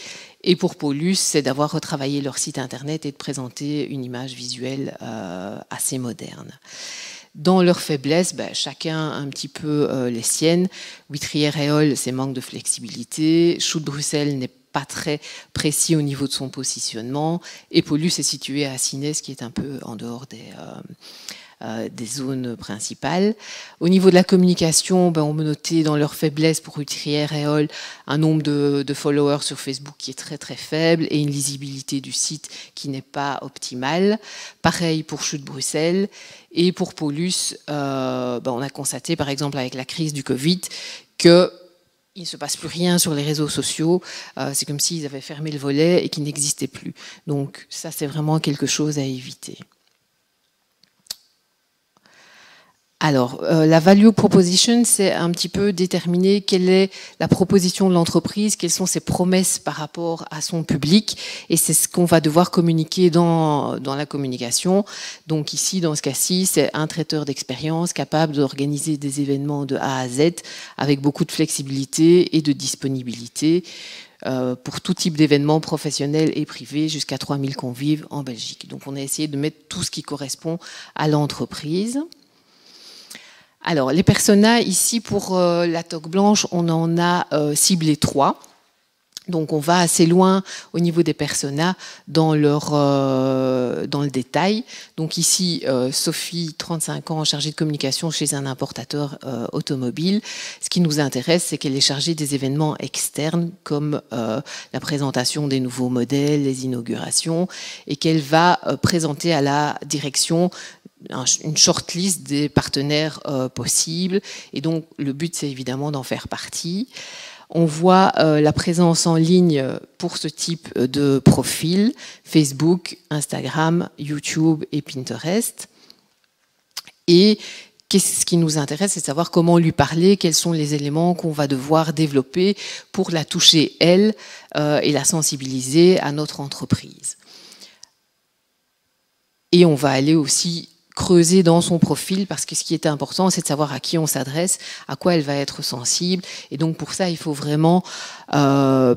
Et pour Paulus, c'est d'avoir retravaillé leur site internet et de présenter une image visuelle assez moderne. Dans leurs faiblesses, chacun un petit peu les siennes. Witrière Éole, c'est manque de flexibilité. Shoot Bruxelles n'est pas très précis au niveau de son positionnement. Et Paulus est situé à Sines, qui est un peu en dehors des zones principales. Au niveau de la communication, on me notait dans leur faiblesse pour Witrière et Éole un nombre de followers sur Facebook qui est très très faible et une lisibilité du site qui n'est pas optimale. Pareil pour Shoot Bruxelles. Et pour Paulus, on a constaté par exemple avec la crise du Covid que il ne se passe plus rien sur les réseaux sociaux. C'est comme s'ils avaient fermé le volet et qu'ils n'existaient plus. Donc ça, c'est vraiment quelque chose à éviter. Alors, la value proposition, c'est un petit peu déterminer quelle est la proposition de l'entreprise, quelles sont ses promesses par rapport à son public, et c'est ce qu'on va devoir communiquer dans la communication. Donc ici, dans ce cas-ci, c'est un traiteur d'expérience capable d'organiser des événements de A à Z avec beaucoup de flexibilité et de disponibilité pour tout type d'événements professionnels et privés jusqu'à 3000 convives en Belgique. Donc on a essayé de mettre tout ce qui correspond à l'entreprise. Alors, les personas, ici, pour la toque blanche, on en a ciblé 3. Donc, on va assez loin au niveau des personas dans le détail. Donc, ici, Sophie, 35 ans, chargée de communication chez un importateur automobile. Ce qui nous intéresse, c'est qu'elle est chargée des événements externes, comme la présentation des nouveaux modèles, les inaugurations, et qu'elle va présenter à la direction une shortlist des partenaires possibles. Et donc, le but, c'est évidemment d'en faire partie. On voit la présence en ligne pour ce type de profil, Facebook, Instagram, YouTube et Pinterest. Et ce qui nous intéresse, c'est de savoir comment lui parler, quels sont les éléments qu'on va devoir développer pour la toucher, elle, et la sensibiliser à notre entreprise. Et on va aller aussi creuser dans son profil, parce que ce qui est important, c'est de savoir à qui on s'adresse, à quoi elle va être sensible. Et donc pour ça, il faut vraiment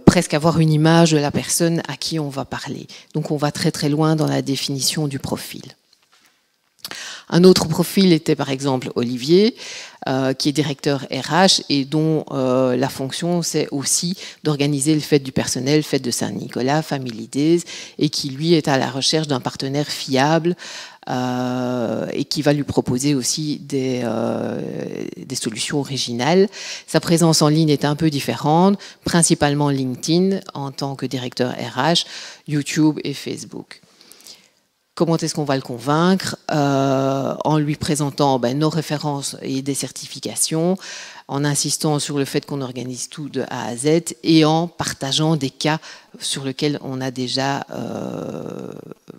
presque avoir une image de la personne à qui on va parler. Donc on va très très loin dans la définition du profil. Un autre profil était par exemple Olivier, qui est directeur RH et dont la fonction c'est aussi d'organiser le fête du personnel, fête de Saint-Nicolas, Family Days, et qui lui est à la recherche d'un partenaire fiable et qui va lui proposer aussi des solutions originales. Sa présence en ligne est un peu différente, principalement LinkedIn en tant que directeur RH, YouTube et Facebook. Comment est-ce qu'on va le convaincre? En lui présentant nos références et des certifications, en insistant sur le fait qu'on organise tout de A à Z et en partageant des cas sur lesquels on a déjà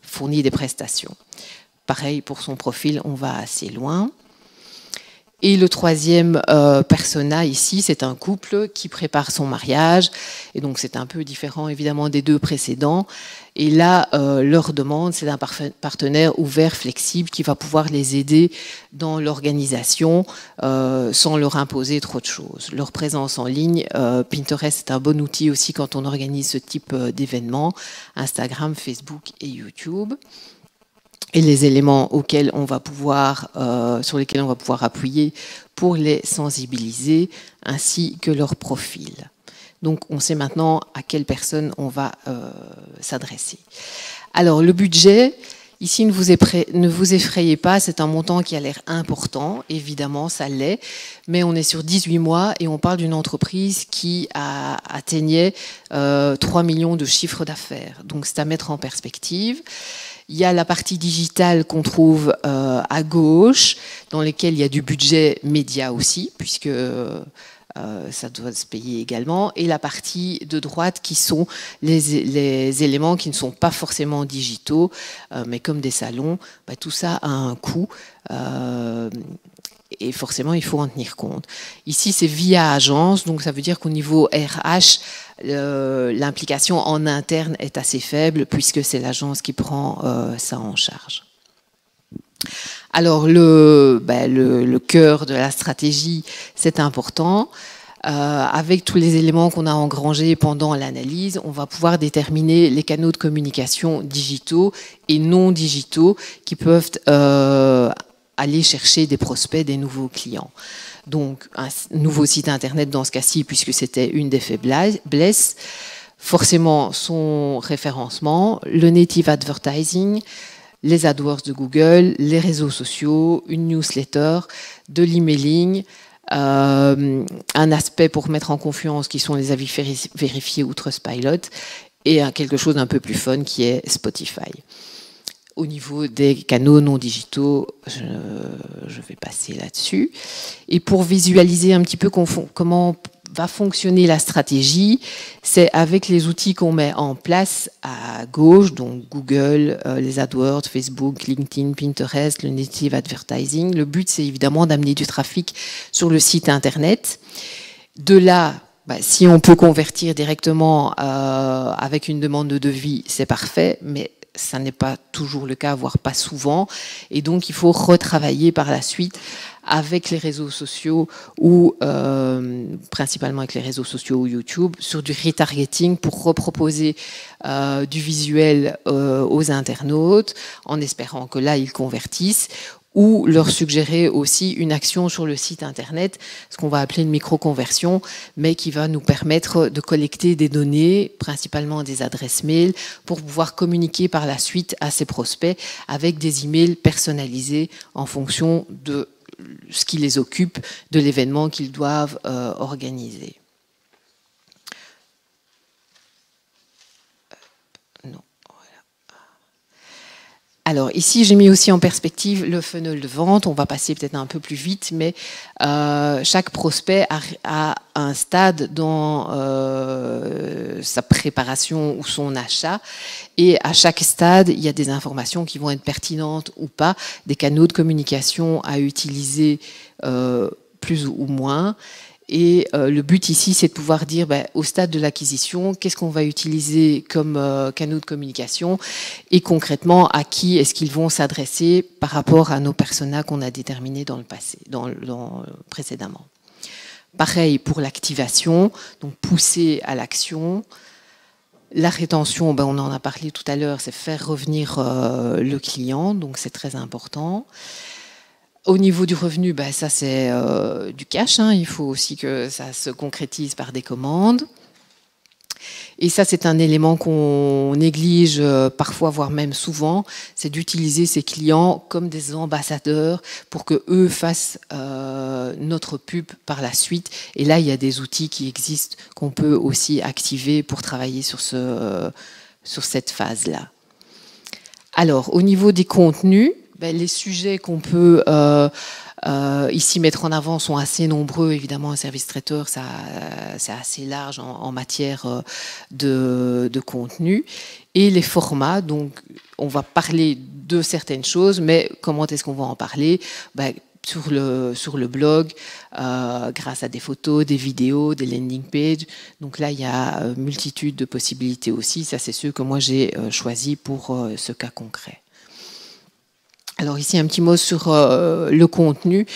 fourni des prestations. Pareil, pour son profil, on va assez loin. Et le troisième persona ici, c'est un couple qui prépare son mariage. Et donc, c'est un peu différent, évidemment, des deux précédents. Et là, leur demande, c'est d'un partenaire ouvert, flexible, qui va pouvoir les aider dans l'organisation sans leur imposer trop de choses. Leur présence en ligne, Pinterest est un bon outil aussi quand on organise ce type d'événements. Instagram, Facebook et YouTube. Et les éléments auxquels on va pouvoir, sur lesquels on va pouvoir appuyer pour les sensibiliser, ainsi que leur profil. Donc, on sait maintenant à quelle personne on va s'adresser. Alors, le budget, Ici, ne vous effrayez pas, c'est un montant qui a l'air important, évidemment, ça l'est, mais on est sur 18 mois et on parle d'une entreprise qui atteignait 3 millions de chiffres d'affaires. Donc, c'est à mettre en perspective. Il y a la partie digitale qu'on trouve à gauche, dans laquelle il y a du budget média aussi, puisque ça doit se payer également, et la partie de droite qui sont les éléments qui ne sont pas forcément digitaux, mais comme des salons, tout ça a un coût, et forcément il faut en tenir compte. Ici c'est via agence, donc ça veut dire qu'au niveau RH, l'implication en interne est assez faible, puisque c'est l'agence qui prend ça en charge. Alors, le cœur de la stratégie, c'est important. Avec tous les éléments qu'on a engrangés pendant l'analyse, on va pouvoir déterminer les canaux de communication digitaux et non digitaux qui peuvent aller chercher des prospects, des nouveaux clients. Donc, un nouveau site internet dans ce cas-ci, puisque c'était une des faiblesses, forcément son référencement, le native advertising, les AdWords de Google, les réseaux sociaux, une newsletter, de l'emailing, un aspect pour mettre en confiance qui sont les avis vérifiés ou Trustpilot, et quelque chose d'un peu plus fun qui est Spotify. Au niveau des canaux non digitaux, je vais passer là-dessus. Et pour visualiser un petit peu comment va fonctionner la stratégie, c'est avec les outils qu'on met en place à gauche, donc Google, les AdWords, Facebook, LinkedIn, Pinterest, le native advertising. Le but, c'est évidemment d'amener du trafic sur le site internet. De là, si on peut convertir directement avec une demande de devis, c'est parfait, mais ça n'est pas toujours le cas, voire pas souvent. Et donc, il faut retravailler par la suite avec les réseaux sociaux ou principalement avec les réseaux sociaux ou YouTube sur du retargeting pour reproposer du visuel aux internautes en espérant que là, ils convertissent, ou leur suggérer aussi une action sur le site internet, ce qu'on va appeler une micro-conversion, mais qui va nous permettre de collecter des données, principalement des adresses mail, pour pouvoir communiquer par la suite à ces prospects avec des emails personnalisés en fonction de ce qui les occupe, de l'événement qu'ils doivent organiser. Alors ici, j'ai mis aussi en perspective le funnel de vente. On va passer peut-être un peu plus vite, mais chaque prospect a un stade dans sa préparation ou son achat. Et à chaque stade, il y a des informations qui vont être pertinentes ou pas, des canaux de communication à utiliser plus ou moins. Et le but ici, c'est de pouvoir dire, au stade de l'acquisition, qu'est-ce qu'on va utiliser comme canaux de communication et concrètement, à qui est-ce qu'ils vont s'adresser par rapport à nos personas qu'on a déterminés dans le passé, précédemment. Pareil pour l'activation, donc pousser à l'action. La rétention, on en a parlé tout à l'heure, c'est faire revenir le client, donc c'est très important. Au niveau du revenu, ça c'est du cash. Il faut aussi que ça se concrétise par des commandes. Et ça, c'est un élément qu'on néglige parfois, voire même souvent, c'est d'utiliser ces clients comme des ambassadeurs pour qu'eux fassent notre pub par la suite. Et là, il y a des outils qui existent qu'on peut aussi activer pour travailler sur cette phase-là. Alors, au niveau des contenus, les sujets qu'on peut ici mettre en avant sont assez nombreux. Évidemment, un service traiteur, c'est assez large en matière de contenu. Et les formats, donc on va parler de certaines choses, mais comment est-ce qu'on va en parler ? Sur le blog, grâce à des photos, des vidéos, des landing pages. Donc là, il y a multitude de possibilités aussi. Ça, c'est ceux que moi j'ai choisis pour ce cas concret. Alors ici, un petit mot sur le contenu.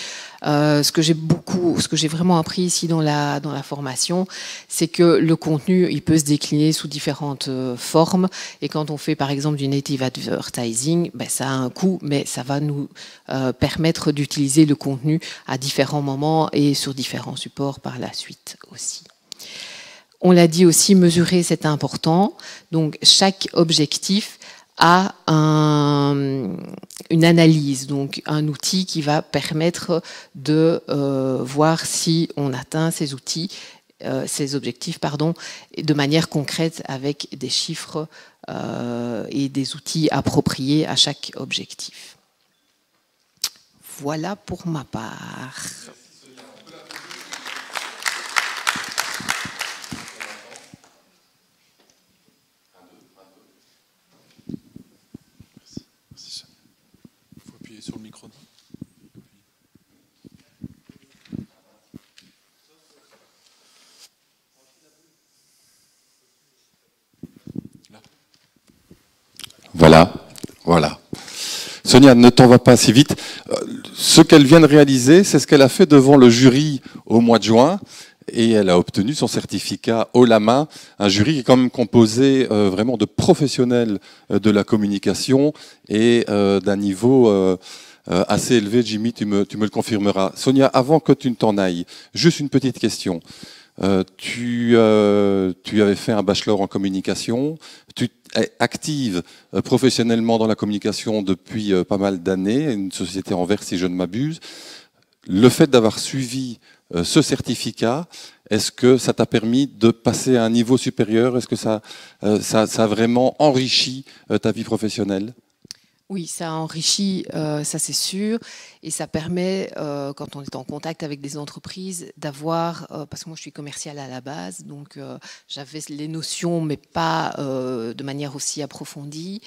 Ce que j'ai vraiment appris ici dans la formation, c'est que le contenu, il peut se décliner sous différentes formes. Et quand on fait par exemple du native advertising, ça a un coût, mais ça va nous permettre d'utiliser le contenu à différents moments et sur différents supports par la suite aussi. On l'a dit aussi, mesurer, c'est important. Donc chaque objectif à une analyse, donc un outil qui va permettre de voir si on atteint ces objectifs, de manière concrète avec des chiffres et des outils appropriés à chaque objectif. Voilà pour ma part. Sur le micro. Voilà. Sonia, ne t'en va pas si vite. Ce qu'elle vient de réaliser, c'est ce qu'elle a fait devant le jury au mois de juin. Et elle a obtenu son certificat haut la main, un jury qui est quand même composé vraiment de professionnels de la communication et d'un niveau assez élevé. Jimmy, tu me le confirmeras. Sonia, avant que tu ne t'en ailles, juste une petite question. Tu avais fait un bachelor en communication, tu es active professionnellement dans la communication depuis pas mal d'années, une société Anvers si je ne m'abuse. Le fait d'avoir suivi ce certificat, est-ce que ça t'a permis de passer à un niveau supérieur? Est-ce que ça a vraiment enrichi ta vie professionnelle? Oui, ça enrichit, ça c'est sûr, et ça permet, quand on est en contact avec des entreprises, d'avoir, parce que moi je suis commerciale à la base, donc j'avais les notions, mais pas de manière aussi approfondie,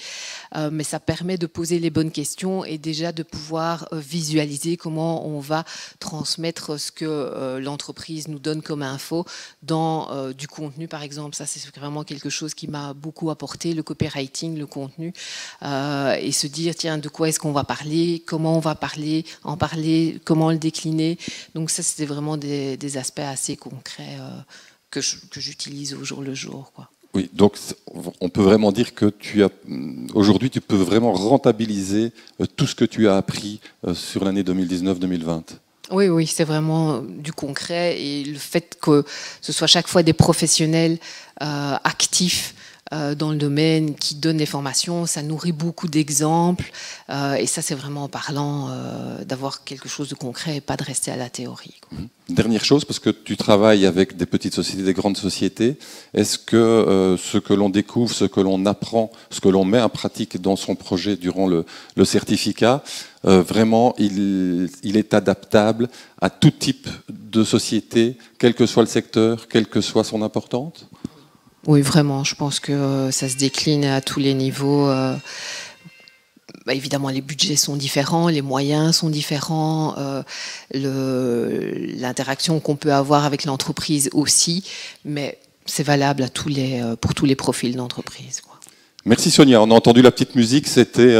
mais ça permet de poser les bonnes questions et déjà de pouvoir visualiser comment on va transmettre ce que l'entreprise nous donne comme info dans du contenu, par exemple. Ça c'est vraiment quelque chose qui m'a beaucoup apporté, le copywriting, le contenu, et se dire, tiens, de quoi est-ce qu'on va parler, comment on va parler, en parler, comment le décliner. Donc ça, c'était vraiment des aspects assez concrets que j'utilise au jour le jour, quoi. Oui, donc on peut vraiment dire que aujourd'hui, tu peux vraiment rentabiliser tout ce que tu as appris sur l'année 2019-2020. Oui, c'est vraiment du concret, et le fait que ce soit chaque fois des professionnels actifs dans le domaine qui donnent des formations, ça nourrit beaucoup d'exemples, et ça c'est vraiment parlant d'avoir quelque chose de concret et pas de rester à la théorie, quoi. Dernière chose, parce que tu travailles avec des petites sociétés, des grandes sociétés, est-ce que ce que l'on découvre, ce que l'on apprend, ce que l'on met en pratique dans son projet durant le certificat, vraiment il est adaptable à tout type de société, quel que soit le secteur, quelle que soit son importance? Oui, vraiment, je pense que ça se décline à tous les niveaux. Évidemment, les budgets sont différents, les moyens sont différents, l'interaction qu'on peut avoir avec l'entreprise aussi, mais c'est valable pour tous les profils d'entreprise, quoi. Merci Sonia, on a entendu la petite musique, c'était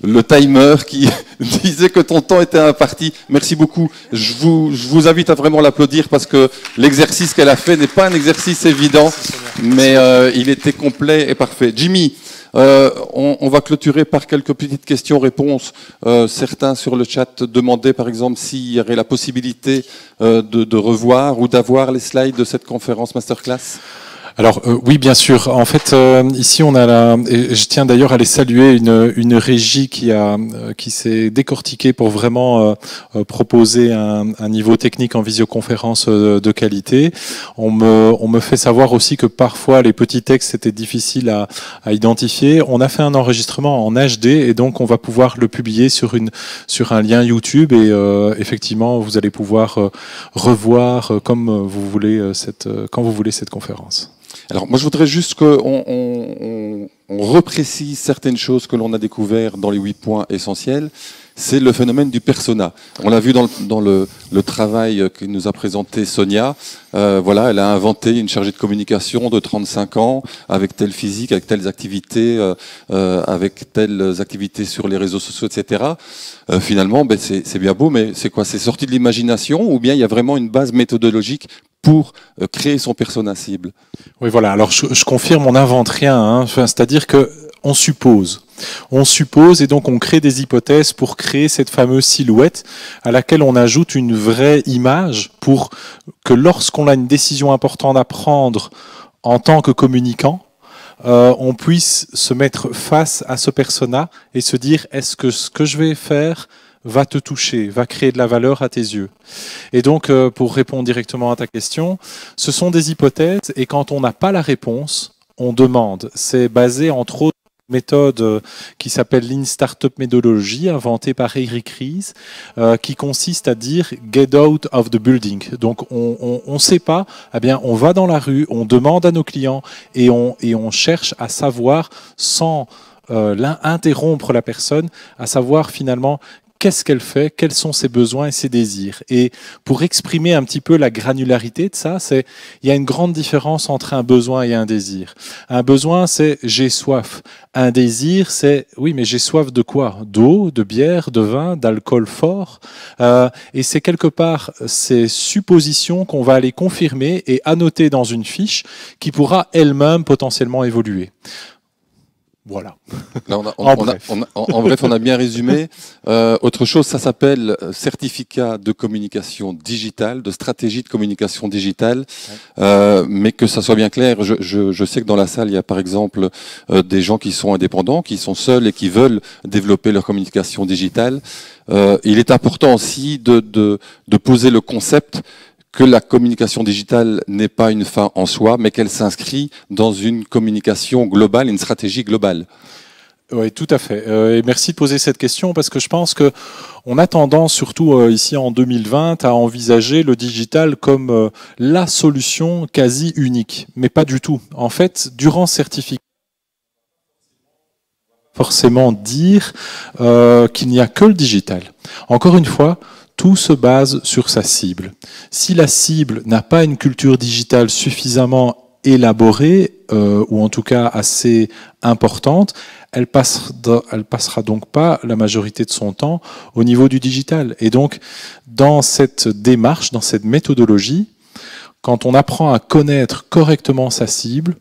le timer qui disait que ton temps était imparti. Merci beaucoup, je vous invite à vraiment l'applaudir parce que l'exercice qu'elle a fait n'est pas un exercice évident, mais il était complet et parfait. Jimmy, on va clôturer par quelques petites questions-réponses. Certains sur le chat demandaient par exemple s'il y aurait la possibilité de revoir ou d'avoir les slides de cette conférence masterclass. Alors oui, bien sûr. En fait, ici on a et je tiens d'ailleurs à les saluer, une régie qui s'est décortiquée pour vraiment proposer un niveau technique en visioconférence de qualité. On me fait savoir aussi que parfois les petits textes étaient difficiles à identifier. On a fait un enregistrement en HD et donc on va pouvoir le publier sur un lien YouTube et effectivement vous allez pouvoir revoir comme vous voulez quand vous voulez cette conférence. Alors moi je voudrais juste qu'on reprécise certaines choses que l'on a découvert dans les 8 points essentiels. C'est le phénomène du persona. On l'a vu dans le travail que nous a présenté Sonia. Voilà, elle a inventé une chargée de communication de 35 ans, avec telle physique, avec telles activités, avec telles activités sur les réseaux sociaux, etc. Finalement, c'est bien beau, mais c'est quoi? C'est sorti de l'imagination ou bien il y a vraiment une base méthodologique pour créer son persona cible? Oui, voilà. Alors, je confirme, on n'invente rien, hein. Enfin, c'est-à-dire que on suppose et donc on crée des hypothèses pour créer cette fameuse silhouette à laquelle on ajoute une vraie image pour que lorsqu'on a une décision importante à prendre en tant que communicant, on puisse se mettre face à ce persona et se dire, est-ce que ce que je vais faire va te toucher, va créer de la valeur à tes yeux? Et donc, pour répondre directement à ta question, ce sont des hypothèses, et quand on n'a pas la réponse, on demande. C'est basé entre autres méthode qui s'appelle Lean Startup Methodology, inventée par Eric Ries, qui consiste à dire get out of the building. Donc on ne sait pas, eh bien on va dans la rue, on demande à nos clients et on cherche à savoir sans interrompre la personne, à savoir finalement qu'est-ce qu'elle fait, quels sont ses besoins et ses désirs. Et pour exprimer un petit peu la granularité de ça, il y a une grande différence entre un besoin et un désir. Un besoin, c'est j'ai soif. Un désir, c'est oui, mais j'ai soif de quoi? D'eau, de bière, de vin, d'alcool fort. Et c'est quelque part ces suppositions qu'on va aller confirmer et annoter dans une fiche qui pourra elle-même potentiellement évoluer. Voilà. Là, en bref, on a bien résumé. Autre chose, ça s'appelle certificat de communication digitale, de stratégie de communication digitale. Mais que ça soit bien clair, je sais que dans la salle, il y a par exemple des gens qui sont indépendants, qui sont seuls et qui veulent développer leur communication digitale. Il est important aussi de poser le concept que la communication digitale n'est pas une fin en soi, mais qu'elle s'inscrit dans une communication globale, une stratégie globale. Oui, tout à fait. Et merci de poser cette question parce que je pense que on a tendance, surtout ici en 2020, à envisager le digital comme la solution quasi unique, mais pas du tout. En fait, durant ce certificat, forcément dire qu'il n'y a que le digital. Encore une fois, tout se base sur sa cible. Si la cible n'a pas une culture digitale suffisamment élaborée, ou en tout cas assez importante, elle passera donc pas la majorité de son temps au niveau du digital. Et donc, dans cette démarche, dans cette méthodologie, quand on apprend à connaître correctement sa cible,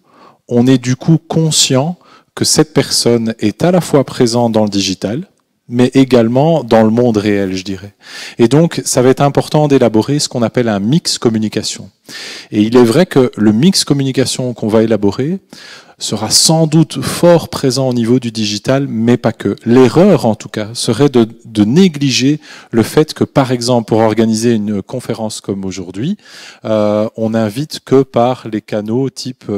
on est du coup conscient que cette personne est à la fois présente dans le digital, mais également dans le monde réel, je dirais. Et donc, ça va être important d'élaborer ce qu'on appelle un mix communication. Et il est vrai que le mix communication qu'on va élaborer sera sans doute fort présent au niveau du digital, mais pas que. L'erreur, en tout cas, serait de négliger le fait que, par exemple, pour organiser une conférence comme aujourd'hui, on n'invite que par les canaux type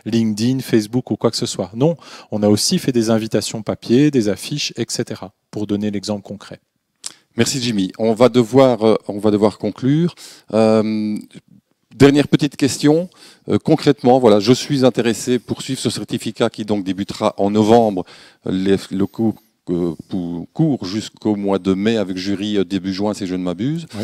LinkedIn, Facebook ou quoi que ce soit. Non, on a aussi fait des invitations papier, des affiches, etc., pour donner l'exemple concret. Merci Jimmy. On va devoir conclure. Dernière petite question. Concrètement, voilà, je suis intéressé pour suivre ce certificat qui donc débutera en novembre. Le cours jusqu'au mois de mai avec jury début juin si je ne m'abuse. Oui.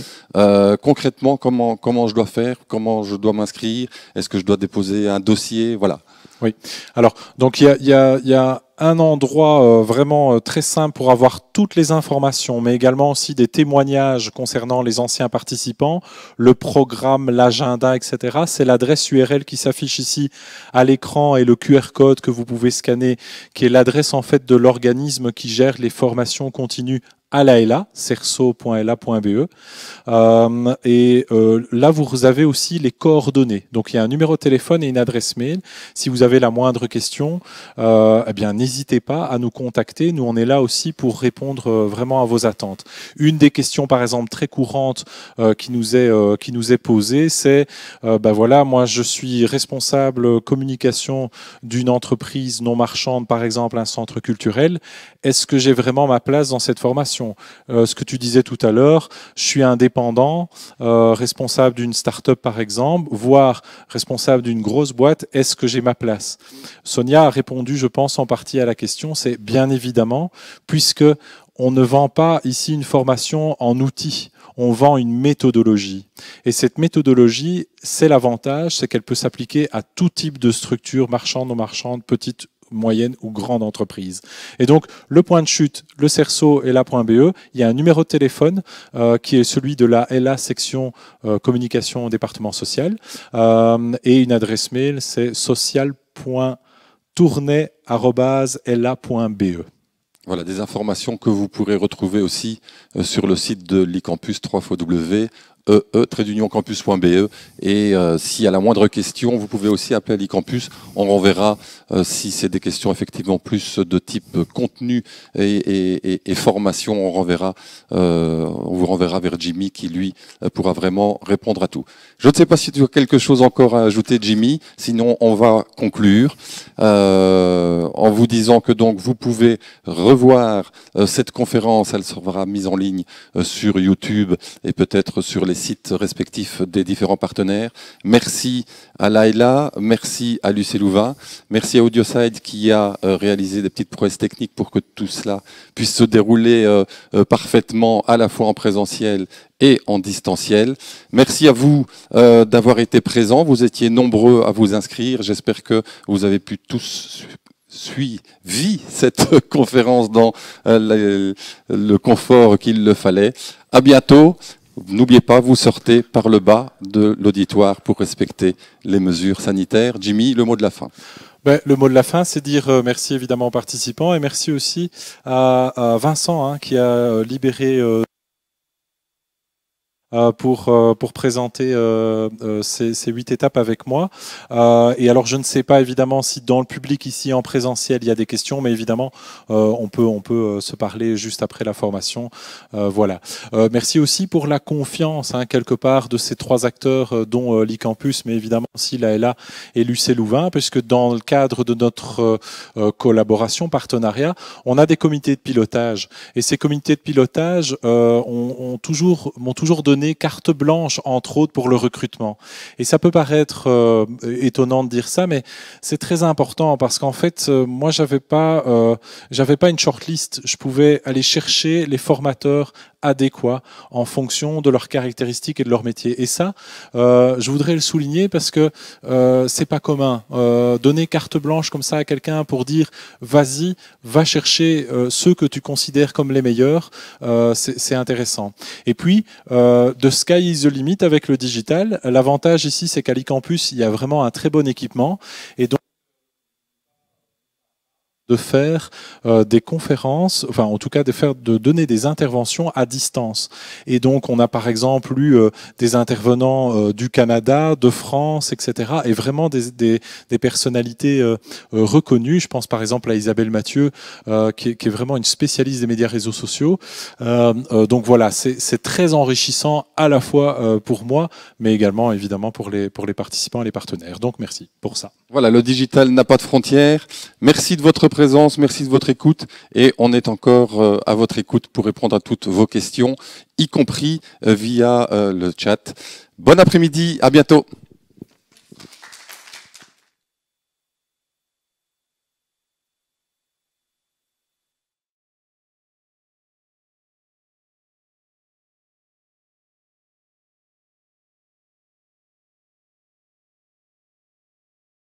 Concrètement, comment je dois faire? Comment je dois m'inscrire? Est-ce que je dois déposer un dossier? Voilà. Oui. Alors, donc il y a un endroit vraiment très simple pour avoir toutes les informations, mais également aussi des témoignages concernant les anciens participants, le programme, l'agenda, etc. C'est l'adresse URL qui s'affiche ici à l'écran et le QR code que vous pouvez scanner, qui est l'adresse en fait de l'organisme qui gère les formations continues à l'AELA, cerso.la.be. Là, vous avez aussi les coordonnées. Donc, il y a un numéro de téléphone et une adresse mail. Si vous avez la moindre question, eh bien, n'hésitez pas à nous contacter. Nous, on est là aussi pour répondre vraiment à vos attentes. Une des questions, par exemple, très courantes qui nous est posée, c'est ben voilà, moi, je suis responsable communication d'une entreprise non marchande, par exemple, un centre culturel. Est-ce que j'ai vraiment ma place dans cette formation? Ce que tu disais tout à l'heure, je suis indépendant, responsable d'une start-up par exemple, voire responsable d'une grosse boîte, est-ce que j'ai ma place? Sonia a répondu, je pense, en partie à la question, c'est bien évidemment, puisque on ne vend pas ici une formation en outils, on vend une méthodologie. Et cette méthodologie, c'est l'avantage, c'est qu'elle peut s'appliquer à tout type de structure, marchande, non marchande, petite, moyenne ou grande entreprise. Et donc, le point de chute, le cerso et la.be, il y a un numéro de téléphone qui est celui de la LA section communication département social et une adresse mail, c'est social.tournai@la.be. Voilà, des informations que vous pourrez retrouver aussi sur le site de l'eCampus, www.ecampus.be. ee-campus.be. Et s'il y a la moindre question, vous pouvez aussi appeler à l'e-campus. On renverra, si c'est des questions effectivement plus de type contenu et formation, on vous renverra vers Jimmy qui, lui, pourra vraiment répondre à tout. Je ne sais pas si tu as quelque chose encore à ajouter, Jimmy. Sinon, on va conclure en vous disant que donc vous pouvez revoir cette conférence. Elle sera mise en ligne sur YouTube et peut-être sur les sites respectifs des différents partenaires. Merci à Laila, merci à Lucie Louvain, merci à AudioSide qui a réalisé des petites prouesses techniques pour que tout cela puisse se dérouler parfaitement à la fois en présentiel et en distanciel. Merci à vous d'avoir été présents. Vous étiez nombreux à vous inscrire. J'espère que vous avez pu tous suivre cette conférence dans le confort qu'il le fallait. À bientôt. N'oubliez pas, vous sortez par le bas de l'auditoire pour respecter les mesures sanitaires. Jimmy, le mot de la fin. Le mot de la fin, c'est dire merci évidemment aux participants et merci aussi à Vincent qui a libéré pour présenter ces 8 étapes avec moi. Et alors, je ne sais pas évidemment si dans le public ici en présentiel il y a des questions, mais évidemment on peut se parler juste après la formation. Voilà. Merci aussi pour la confiance quelque part de ces 3 acteurs, dont l'e-campus, mais évidemment aussi l'AELA et l'UC Louvain, puisque dans le cadre de notre collaboration, partenariat, on a des comités de pilotage. Et ces comités de pilotage m'ont toujours donné carte blanche, entre autres, pour le recrutement. Et ça peut paraître étonnant de dire ça, mais c'est très important parce qu'en fait, moi, j'avais pas une shortlist. Je pouvais aller chercher les formateurs adéquats en fonction de leurs caractéristiques et de leur métier. Et ça, je voudrais le souligner parce que c'est pas commun. Donner carte blanche comme ça à quelqu'un pour dire vas-y, va chercher ceux que tu considères comme les meilleurs, c'est intéressant. Et puis, de sky is the limit avec le digital. L'avantage ici, c'est qu'à l'e-campus, il y a vraiment un très bon équipement. Et donc, de faire des conférences, enfin en tout cas de donner des interventions à distance. Et donc on a par exemple eu des intervenants du Canada, de France, etc. Et vraiment des personnalités reconnues. Je pense par exemple à Isabelle Mathieu, qui est vraiment une spécialiste des médias réseaux sociaux. Donc voilà, c'est très enrichissant à la fois pour moi, mais également évidemment pour les participants et les partenaires. Donc merci pour ça. Voilà, le digital n'a pas de frontières. Merci de votre présence, merci de votre écoute. Et on est encore à votre écoute pour répondre à toutes vos questions, y compris via le chat. Bon après-midi, à bientôt.